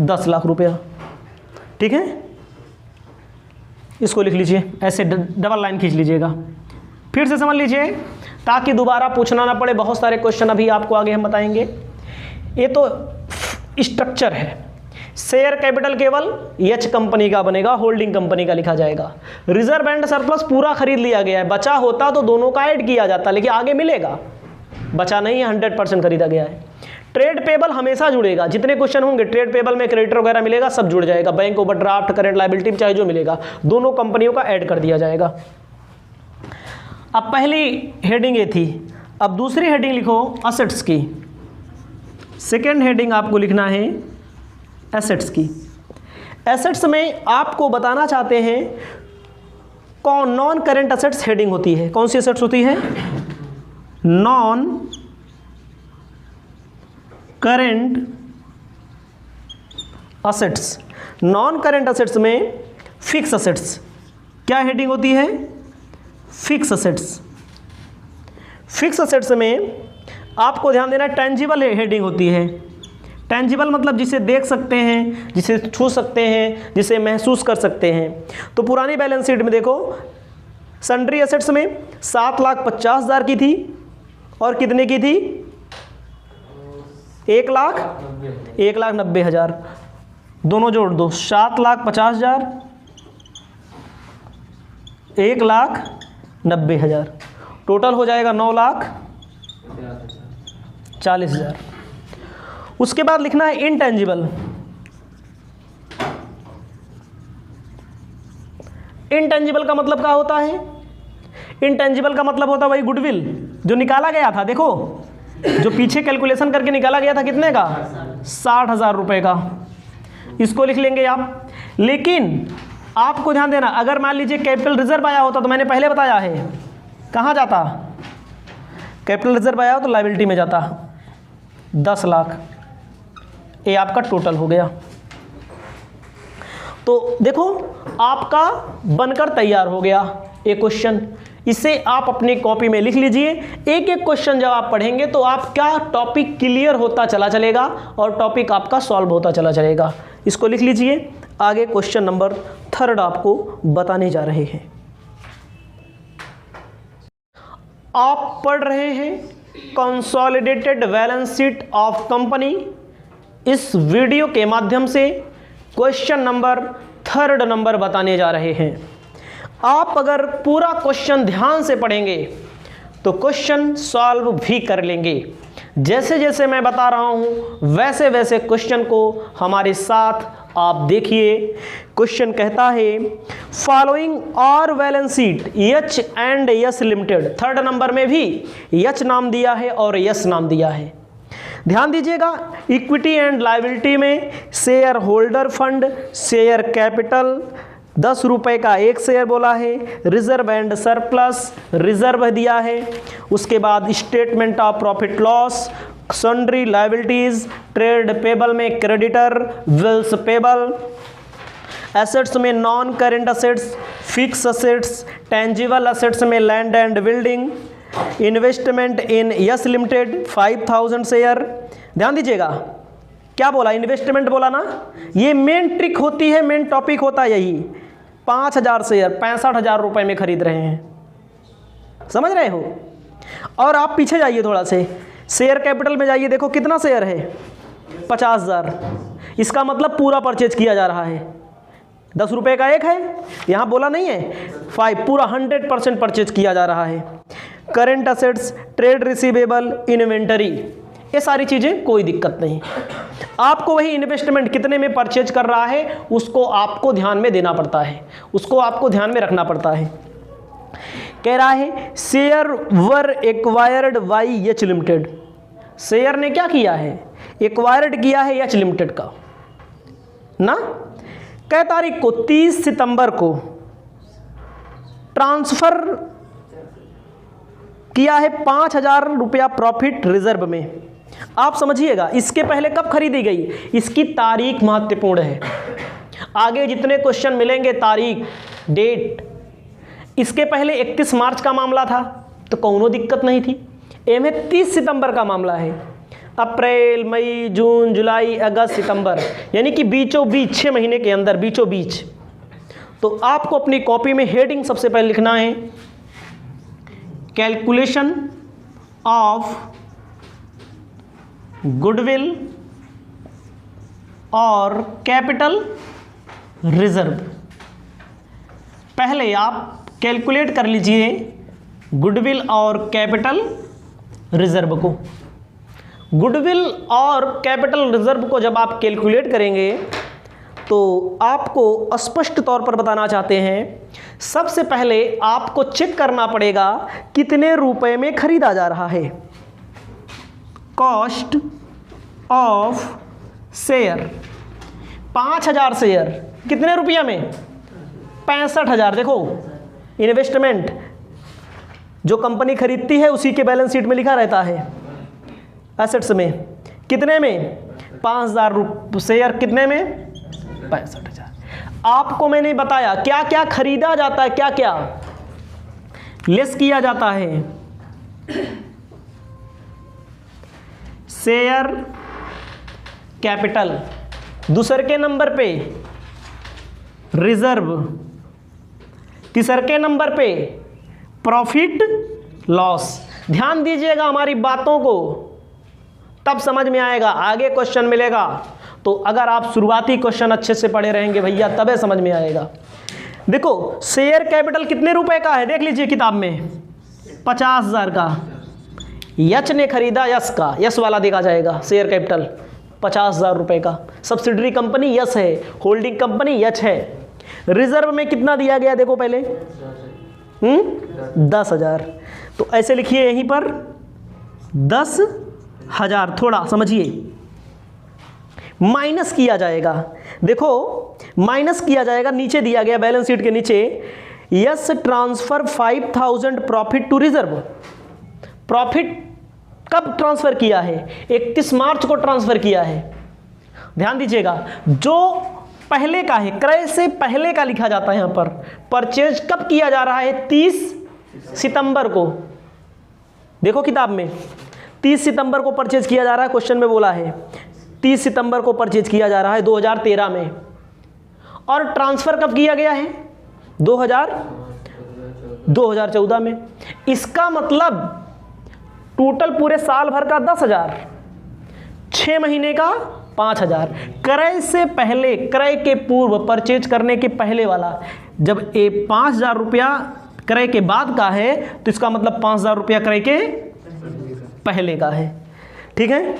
10 लाख रुपया, ठीक है। इसको लिख लीजिए, ऐसे डबल लाइन खींच लीजिएगा। फिर से समझ लीजिए ताकि दोबारा पूछना ना पड़े, बहुत सारे क्वेश्चन अभी आपको आगे हम बताएंगे। ये तो स्ट्रक्चर है। शेयर कैपिटल केवल एच कंपनी का बनेगा, होल्डिंग कंपनी का लिखा जाएगा। रिजर्व एंड सरप्लस पूरा खरीद लिया गया है, बचा होता तो दोनों का ऐड किया जाता, लेकिन आगे मिलेगा, बचा नहीं है, 100% खरीदा गया है। ट्रेड पेबल हमेशा जुड़ेगा, जितने क्वेश्चन होंगे ट्रेड पेबल में क्रेडिटर वगैरह मिलेगा, सब जुड़ जाएगा। बैंक ओवरड्राफ्ट, करंट लायबिलिटी, चाहे जो मिलेगा, दोनों कंपनियों का ऐड कर दिया जाएगा। अब पहली हेडिंग ये थी, अब दूसरी हेडिंग लिखो असेट्स की। सेकेंड हेडिंग आपको लिखना है एसेट्स की। एसेट्स में आपको बताना चाहते हैं कौन नॉन करेंट एसेट्स हेडिंग होती है। कौन सी एसेट्स होती है? Non current assets. Non current assets में फिक्स असेट्स, क्या हेडिंग होती है? Fix assets. फिक्स असेट्स में आपको ध्यान देना, टेंजिबल हेडिंग होती है। टेंजिबल मतलब जिसे देख सकते हैं, जिसे छू सकते हैं, जिसे महसूस कर सकते हैं। तो पुरानी बैलेंस शीट में देखो, सन्ड्री एसेट्स में 7,50,000 की थी और कितने की थी? 1,90,000। दोनों जोड़ दो, 7,50,000, 1,90,000, टोटल हो जाएगा 9,40,000। उसके बाद लिखना है इनटेंजिबल। इनटेंजिबल का मतलब क्या होता है? इनटेंजिबल का मतलब होता है वही गुडविल जो निकाला गया था। देखो जो पीछे कैलकुलेशन करके निकाला गया था, कितने का? 60,000 रुपए का। इसको लिख लेंगे आप। लेकिन आपको ध्यान देना, अगर मान लीजिए कैपिटल रिजर्व आया होता, तो मैंने पहले बताया है कहाँ जाता, कैपिटल रिजर्व आया हो तो लायबिलिटी में जाता, 10 लाख। ये आपका टोटल हो गया। तो देखो आपका बनकर तैयार हो गया ये क्वेश्चन। इसे आप अपनी कॉपी में लिख लीजिए। एक एक क्वेश्चन जब आप पढ़ेंगे तो आपका टॉपिक क्लियर होता चला चलेगा और टॉपिक आपका सॉल्व होता चला चलेगा। इसको लिख लीजिए। आगे क्वेश्चन नंबर 3 आपको बताने जा रहे हैं। आप पढ़ रहे हैं consolidated balance sheet of company. इस वीडियो के माध्यम से क्वेश्चन नंबर 3 नंबर बताने जा रहे हैं। आप अगर पूरा क्वेश्चन ध्यान से पढ़ेंगे तो क्वेश्चन सॉल्व भी कर लेंगे। जैसे जैसे मैं बता रहा हूं वैसे वैसे क्वेश्चन को हमारे साथ आप देखिए। क्वेश्चन कहता है फॉलोइंग और balance sheet H and yes limited. 3 number में भी एच नाम दिया है और यस नाम दिया है। ध्यान दीजिएगा, इक्विटी एंड लायबिलिटी में share holder fund, share capital 10 रुपए का 1 शेयर बोला है। रिजर्व एंड सरप्लस रिजर्व दिया है। उसके बाद statement of profit loss, sundry liabilities, trade payable में क्रेडिटर, बिल्स पेबल। एसेट्स में non current assets, fix assets, tangible assets में land and building. Investment in S limited 5,000 share. ध्यान दीजिएगा क्या बोला, इन्वेस्टमेंट बोला ना, ये मेन ट्रिक होती है, मेन टॉपिक होता है यही। 5,000 शेयर 65,000 रुपए में खरीद रहे हैं, समझ रहे हो। और आप पीछे जाइए थोड़ा से, शेयर कैपिटल में जाइए, देखो कितना शेयर है, 50,000। इसका मतलब पूरा परचेज किया जा रहा है। 10 रुपये का एक है, यहाँ बोला नहीं है 5, पूरा 100% परचेज किया जा रहा है। Current assets, trade receivable, inventory, ये सारी चीज़ें कोई दिक्कत नहीं। आपको वही इन्वेस्टमेंट कितने में परचेज कर रहा है उसको आपको ध्यान में देना पड़ता है, उसको आपको ध्यान में रखना पड़ता है। कह रहा है share were acquired by H limited, share ने क्या किया है, एक्वायर्ड किया है एच लिमिटेड का ना। कै तारीख को, 30 सितंबर को ट्रांसफर किया है 5,000 रुपया प्रॉफिट रिजर्व में। आप समझिएगा इसके पहले कब खरीदी गई, इसकी तारीख महत्वपूर्ण है। आगे जितने क्वेश्चन मिलेंगे तारीख, डेट, इसके पहले 31 मार्च का मामला था तो कोनो दिक्कत नहीं थी। में 30 सितंबर का मामला है, अप्रैल, मई, जून, जुलाई, अगस्त, सितंबर, यानी कि बीचों बीच 6 महीने के अंदर, बीचों बीच। तो आपको अपनी कॉपी में हेडिंग सबसे पहले लिखना है, कैलकुलेशन ऑफ गुडविल और कैपिटल रिजर्व। पहले आप कैलकुलेट कर लीजिए गुडविल और कैपिटल रिजर्व को। गुडविल और कैपिटल रिजर्व को जब आप कैलकुलेट करेंगे तो आपको स्पष्ट तौर पर बताना चाहते हैं, सबसे पहले आपको चेक करना पड़ेगा कितने रुपए में खरीदा जा रहा है। कॉस्ट ऑफ शेयर, 5,000 शेयर कितने रुपया में, 65,000। देखो इन्वेस्टमेंट जो कंपनी खरीदती है उसी के बैलेंस शीट में लिखा रहता है, एसेट्स में कितने में, 5,000 शेयर कितने में, 65,000। आपको मैंने बताया क्या क्या खरीदा जाता है, क्या क्या लेस किया जाता है। शेयर कैपिटल, दूसरे के नंबर पे रिजर्व, तीसरे के नंबर पे प्रॉफिट लॉस। ध्यान दीजिएगा हमारी बातों को, तब समझ में आएगा, आगे क्वेश्चन मिलेगा तो अगर आप शुरुआती क्वेश्चन अच्छे से पढ़े रहेंगे भैया तबे समझ में आएगा। देखो शेयर कैपिटल कितने रुपए का है, देख लीजिए किताब में, 50,000 का। यच ने खरीदा, यस का, यस वाला देखा जाएगा। शेयर कैपिटल 50,000 रुपए का। सब्सिडरी कंपनी यस है, होल्डिंग कंपनी यच है। रिजर्व में कितना दिया गया देखो पहले, 10,000। तो ऐसे लिखिए यहीं पर 10,000, थोड़ा समझिए, माइनस किया जाएगा। देखो माइनस किया जाएगा, नीचे दिया गया बैलेंस शीट के नीचे, yes transfer 5,000 profit to reserve. Profit कब ट्रांसफर किया है, 31 मार्च को ट्रांसफर किया है। ध्यान दीजिएगा, जो पहले का है, क्रय से पहले का लिखा जाता है यहां पर। परचेज कब किया जा रहा है, 30 सितंबर को। देखो किताब में 30 सितंबर को परचेज किया जा रहा है, क्वेश्चन में बोला है 30 सितंबर को परचेज किया जा रहा है 2013 में। और ट्रांसफर कब किया गया है, 2014 में। इसका मतलब टोटल पूरे साल भर का 10,000, 6 महीने का 5,000। क्रय से पहले, क्रय के पूर्व, परचेज करने के पहले वाला। जब ये 5,000 रुपया क्रय के बाद का है तो इसका मतलब 5,000 रुपया क्रय के पहले का है। ठीक है,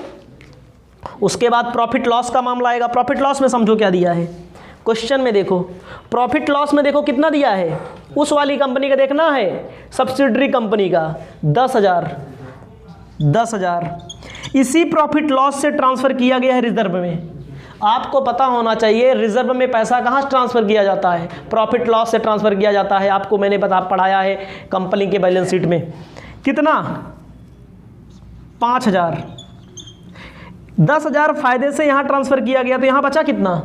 उसके बाद प्रॉफिट लॉस का मामला आएगा। प्रॉफिट लॉस में समझो क्या दिया है क्वेश्चन में। देखो प्रॉफिट लॉस में देखो कितना दिया है, उस वाली कंपनी का देखना है, सब्सिडरी कंपनी का 10,000। इसी प्रॉफिट लॉस से ट्रांसफर किया गया है रिजर्व में। आपको पता होना चाहिए रिजर्व में पैसा कहाँ से ट्रांसफर किया जाता है, प्रॉफिट लॉस से ट्रांसफर किया जाता है। आपको मैंने पढ़ाया है कंपनी के बैलेंस शीट में। कितना, 5,000। 10,000 फायदे से यहाँ ट्रांसफर किया गया तो यहाँ बचा कितना,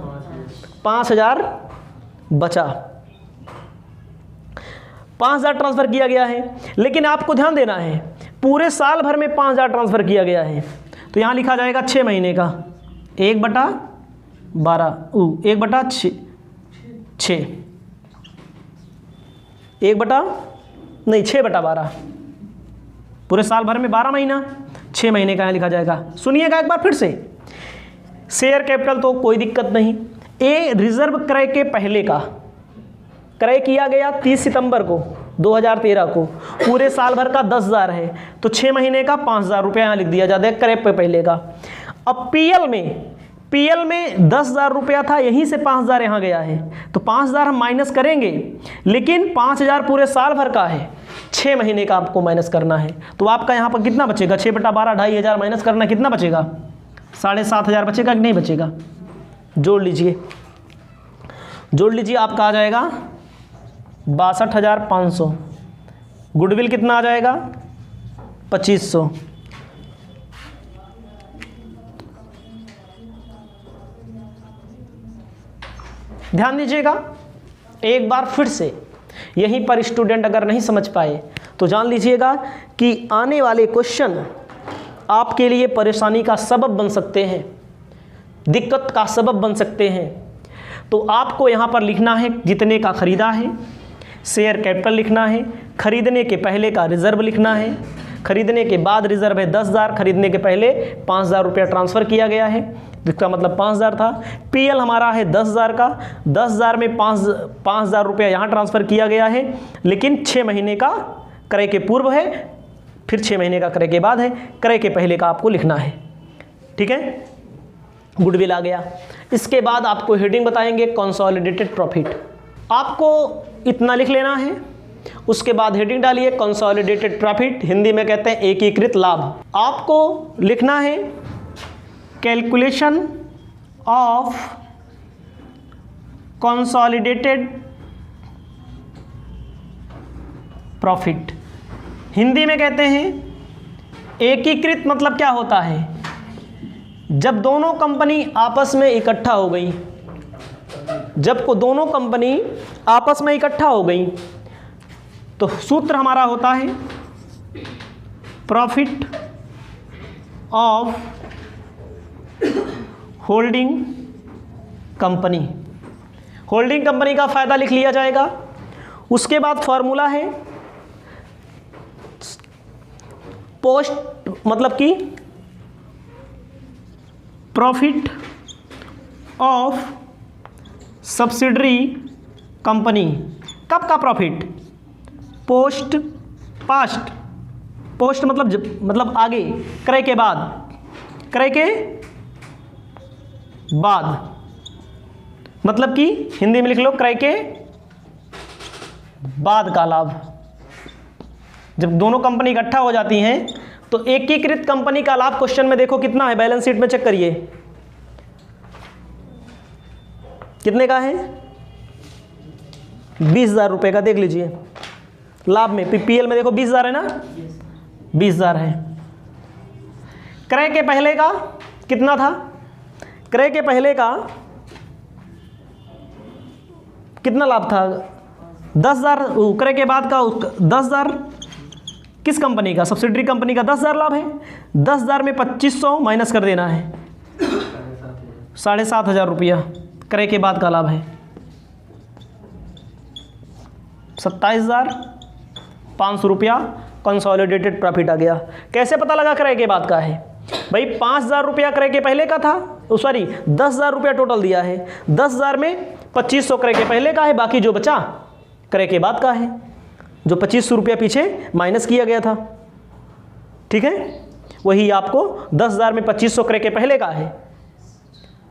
5,000 बचा। 5,000 ट्रांसफर किया गया है, लेकिन आपको ध्यान देना है पूरे साल भर में 5,000 ट्रांसफर किया गया है तो यहाँ लिखा जाएगा 6 महीने का, 1/12, 1/6, 6/12। पूरे साल भर में 12 महीना, 6 महीने का यहाँ लिखा जाएगा। सुनिएगा एक बार फिर से, शेयर कैपिटल तो कोई दिक्कत नहीं, ए रिजर्व क्रय के पहले का क्रय किया गया 30 सितंबर को 2013 को, पूरे साल भर का 10,000 है, तो 6 महीने का 5,000 रुपया यहाँ लिख दिया जाता है क्रय पे पहले का। अब पीएल में 10,000 रुपया था, यहीं से 5,000 यहाँ गया है, तो 5,000 हम माइनस करेंगे, लेकिन 5,000 पूरे साल भर का है, 6 महीने का आपको माइनस करना है। तो आपका यहाँ पर कितना बचेगा, 6/12 2,500 माइनस करना, कितना बचेगा, 7,500 बचेगा कि नहीं बचेगा? जोड़ लीजिए आपका आ जाएगा 62,500। गुडविल कितना आ जाएगा, 2,500। ध्यान दीजिएगा एक बार फिर से, यहीं पर स्टूडेंट अगर नहीं समझ पाए तो जान लीजिएगा कि आने वाले क्वेश्चन आपके लिए परेशानी का सबब बन सकते हैं, दिक्कत का सबब बन सकते हैं। तो आपको यहाँ पर लिखना है जितने का खरीदा है, शेयर कैपिटल लिखना है, खरीदने के पहले का रिजर्व लिखना है, खरीदने के बाद रिजर्व है 10,000, खरीदने के पहले 5,000 रुपया ट्रांसफ़र किया गया है, जिसका मतलब 5,000 था। पीएल हमारा है 10,000 का, 10,000 में 5,000 रुपया यहाँ ट्रांसफ़र किया गया है, लेकिन 6 महीने का क्रय के पूर्व है, फिर 6 महीने का क्रय के बाद है, क्रय के पहले का आपको लिखना है। ठीक है, गुडविल आ गया। इसके बाद आपको हेडिंग बताएंगे कंसोलिडेटेड प्रॉफिट, आपको इतना लिख लेना है। उसके बाद हेडिंग डालिए कंसोलिडेटेड प्रॉफिट, हिंदी में कहते हैं एकीकृत लाभ। आपको लिखना है calculation of consolidated profit, Hindi में कहते हैं एकीकृत। मतलब क्या होता है, जब दोनों कंपनी आपस में इकट्ठा हो गई, जब को दोनों कंपनी आपस में इकट्ठा हो गई तो सूत्र हमारा होता है profit of holding company. Holding company का फायदा लिख लिया जाएगा। उसके बाद फॉर्मूला है पोस्ट, मतलब कि प्रॉफिट ऑफ सब्सिडरी कंपनी। कब का प्रॉफिट, पोस्ट पास्ट, पोस्ट मतलब आगे, क्रय के बाद, क्रय के बाद, मतलब कि हिंदी में लिख लो क्रय के बाद का लाभ। जब दोनों कंपनी इकट्ठा हो जाती हैं तो एकीकृत कंपनी का लाभ क्वेश्चन में देखो कितना है, बैलेंस शीट में चेक करिए कितने का है, 20,000 रुपये का। देख लीजिए लाभ में, पीएल में देखो 20,000 है ना, 20,000 है। क्रय के पहले का कितना था, क्रय के पहले का कितना लाभ था, 10,000। क्रय के बाद का 10,000 किस कंपनी का, सब्सिडरी कंपनी का 10,000 लाभ है। 10,000 में 2,500 माइनस कर देना है, 7,500 रुपया क्रय के बाद का लाभ है। 27,500 रुपया कंसोलिडेटेड प्रॉफिट आ गया। कैसे पता लगा क्रय के बाद का है, भाई 5,000 रुपया क्रय के पहले का था, सॉरी 10,000 रुपया टोटल दिया है, 10,000 में 2,500 क्रय के पहले का है, बाकी जो बचा क्रय के बाद का है, जो 2,500 रुपया पीछे माइनस किया गया था। ठीक है, वही आपको 10,000 में 2,500 क्रय के पहले का है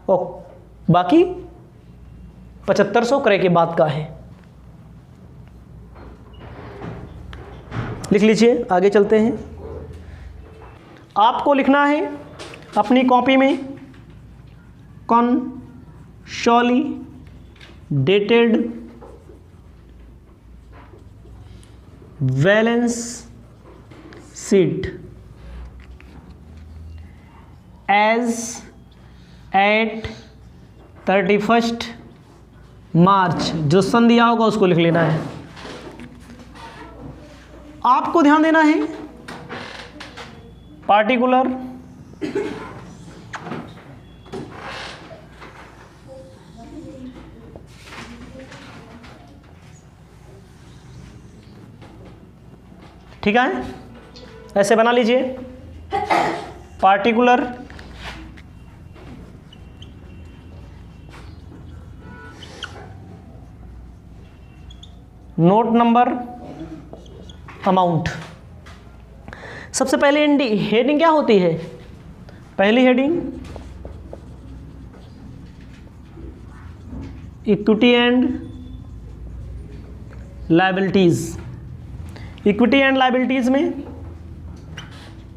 और बाकी 7,500 क्रय के बाद का है। लिख लीजिए, आगे चलते हैं। आपको लिखना है अपनी कॉपी में consolidated balance sheet as at 31 March, जो सन दिया होगा उसको लिख लेना है। आपको ध्यान देना है पार्टिकुलर ठीक है, ऐसे बना लीजिए पार्टिकुलर नोट नंबर, अमाउंट। सबसे पहले हेडिंग क्या होती है? पहली heading equity and liabilities. Equity and liabilities में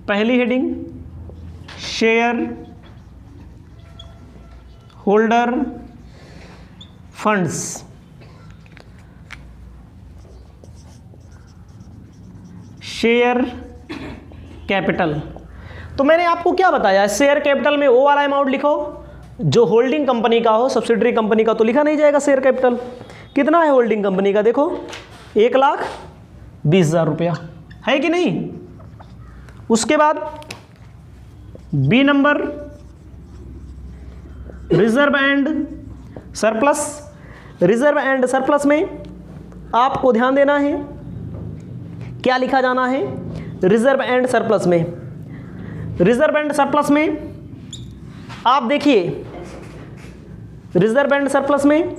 पहली heading share holder funds. Share capital. तो मैंने आपको क्या बताया, शेयर कैपिटल में वो वाला अमाउंट लिखो जो होल्डिंग कंपनी का हो, सब्सिडरी कंपनी का तो लिखा नहीं जाएगा शेयर कैपिटल। कितना है होल्डिंग कंपनी का? देखो 1,20,000 रुपया है कि नहीं। उसके बाद B number reserve and surplus. Reserve and surplus में आपको ध्यान देना है क्या लिखा जाना है। रिजर्व एंड सरप्लस में, रिजर्व एंड सरप्लस में आप देखिए, रिजर्व एंड सरप्लस में,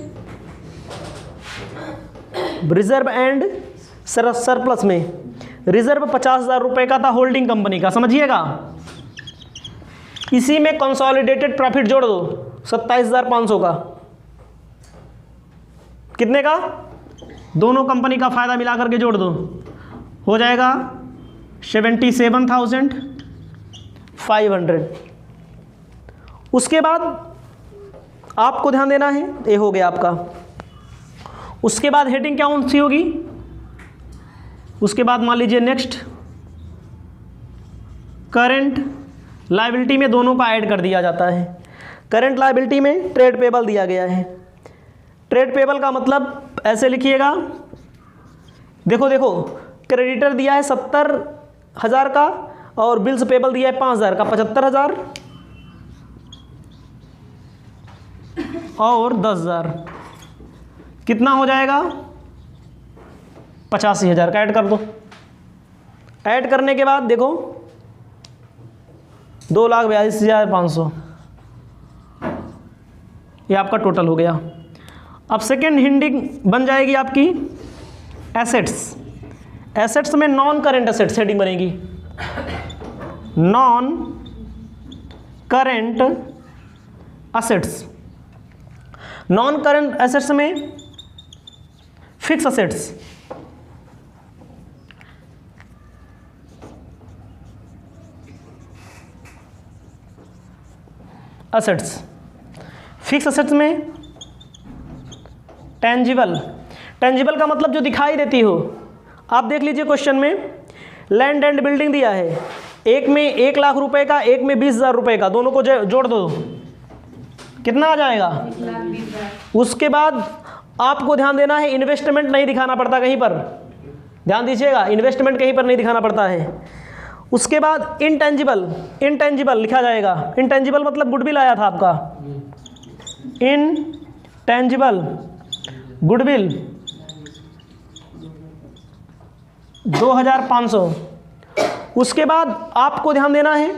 रिजर्व एंड सरप्लस में रिजर्व 50,000 रुपए का था होल्डिंग कंपनी का, समझिएगा। इसी में कंसोलिडेटेड प्रॉफिट जोड़ दो 27,500 का। कितने का? दोनों कंपनी का फायदा मिला करके जोड़ दो, हो जाएगा 77,500। उसके बाद आपको ध्यान देना है, ये हो गया आपका। उसके बाद हेडिंग क्या कौन सी होगी? उसके बाद मान लीजिए नेक्स्ट करंट लायबिलिटी में दोनों का ऐड कर दिया जाता है। करंट लायबिलिटी में ट्रेड पेबल दिया गया है। ट्रेड पेबल का मतलब ऐसे लिखिएगा, देखो देखो क्रेडिटर दिया है 70,000 का और बिल्स पेबल दिया है 5,000 का, 75,000 और 10,000, कितना हो जाएगा? 85,000 का ऐड कर दो। ऐड करने के बाद देखो 2,42,500 ये आपका टोटल हो गया। अब सेकेंड हेडिंग बन जाएगी आपकी एसेट्स। एसेट्स में नॉन करेंट एसेट्स हेडिंग बनेगी। Non current assets. Non current assets में fix assets, assets fix assets में टेंजिबल। टेंजिबल का मतलब जो दिखाई देती हो। आप देख लीजिए क्वेश्चन में लैंड एंड बिल्डिंग दिया है, एक में 1,00,000 रुपए का, एक में 20,000 रुपए का, दोनों को जोड़ दो, कितना आ जाएगा? उसके बाद आपको ध्यान देना है इन्वेस्टमेंट नहीं दिखाना पड़ता कहीं पर, ध्यान दीजिएगा, इन्वेस्टमेंट कहीं पर नहीं दिखाना पड़ता है। उसके बाद इनटेंजिबल, इनटेंजिबल लिखा जाएगा। इनटेंजिबल मतलब गुडविल आया था आपका, इनटेंजिबल गुडविल 2,500। उसके बाद आपको ध्यान देना है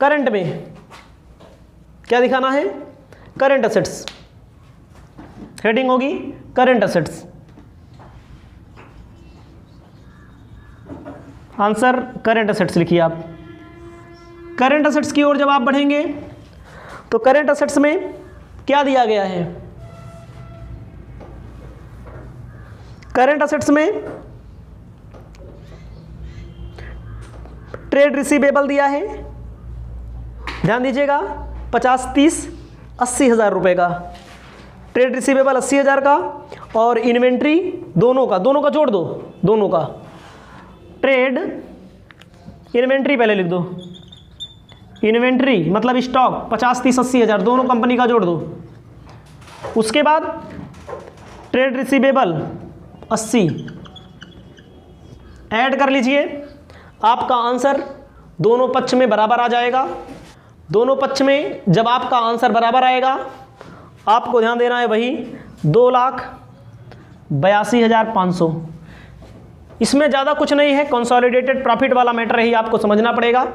करंट में क्या दिखाना है? Current assets. हेडिंग होगी current assets. Answer current assets लिखिए आप। करंट एसेट्स की ओर जब आप बढ़ेंगे तो करंट एसेट्स में क्या दिया गया है? करंट एसेट्स में ट्रेड रिसीवेबल दिया है, ध्यान दीजिएगा 50, 30, 80,000 रुपए का ट्रेड रिसीवेबल, 80,000 का, और इन्वेंट्री दोनों का जोड़ दो, दोनों का ट्रेड इन्वेंट्री पहले लिख दो। इन्वेंट्री मतलब स्टॉक 50, 30, 80,000 दोनों कंपनी का जोड़ दो। उसके बाद ट्रेड रिसीवेबल 80 ऐड कर लीजिए, आपका आंसर दोनों पक्ष में बराबर आ जाएगा। दोनों पक्ष में जब आपका आंसर बराबर आएगा, आपको ध्यान देना है वही 2,82,500। इसमें ज़्यादा कुछ नहीं है, कंसोलिडेटेड प्रॉफिट वाला मैटर ही आपको समझना पड़ेगा,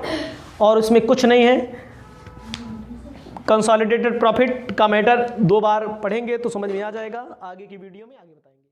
और इसमें कुछ नहीं है, कंसोलिडेटेड प्रॉफिट का मैटर 2 बार पढ़ेंगे तो समझ में आ जाएगा, आगे की वीडियो में आगे बताएंगे।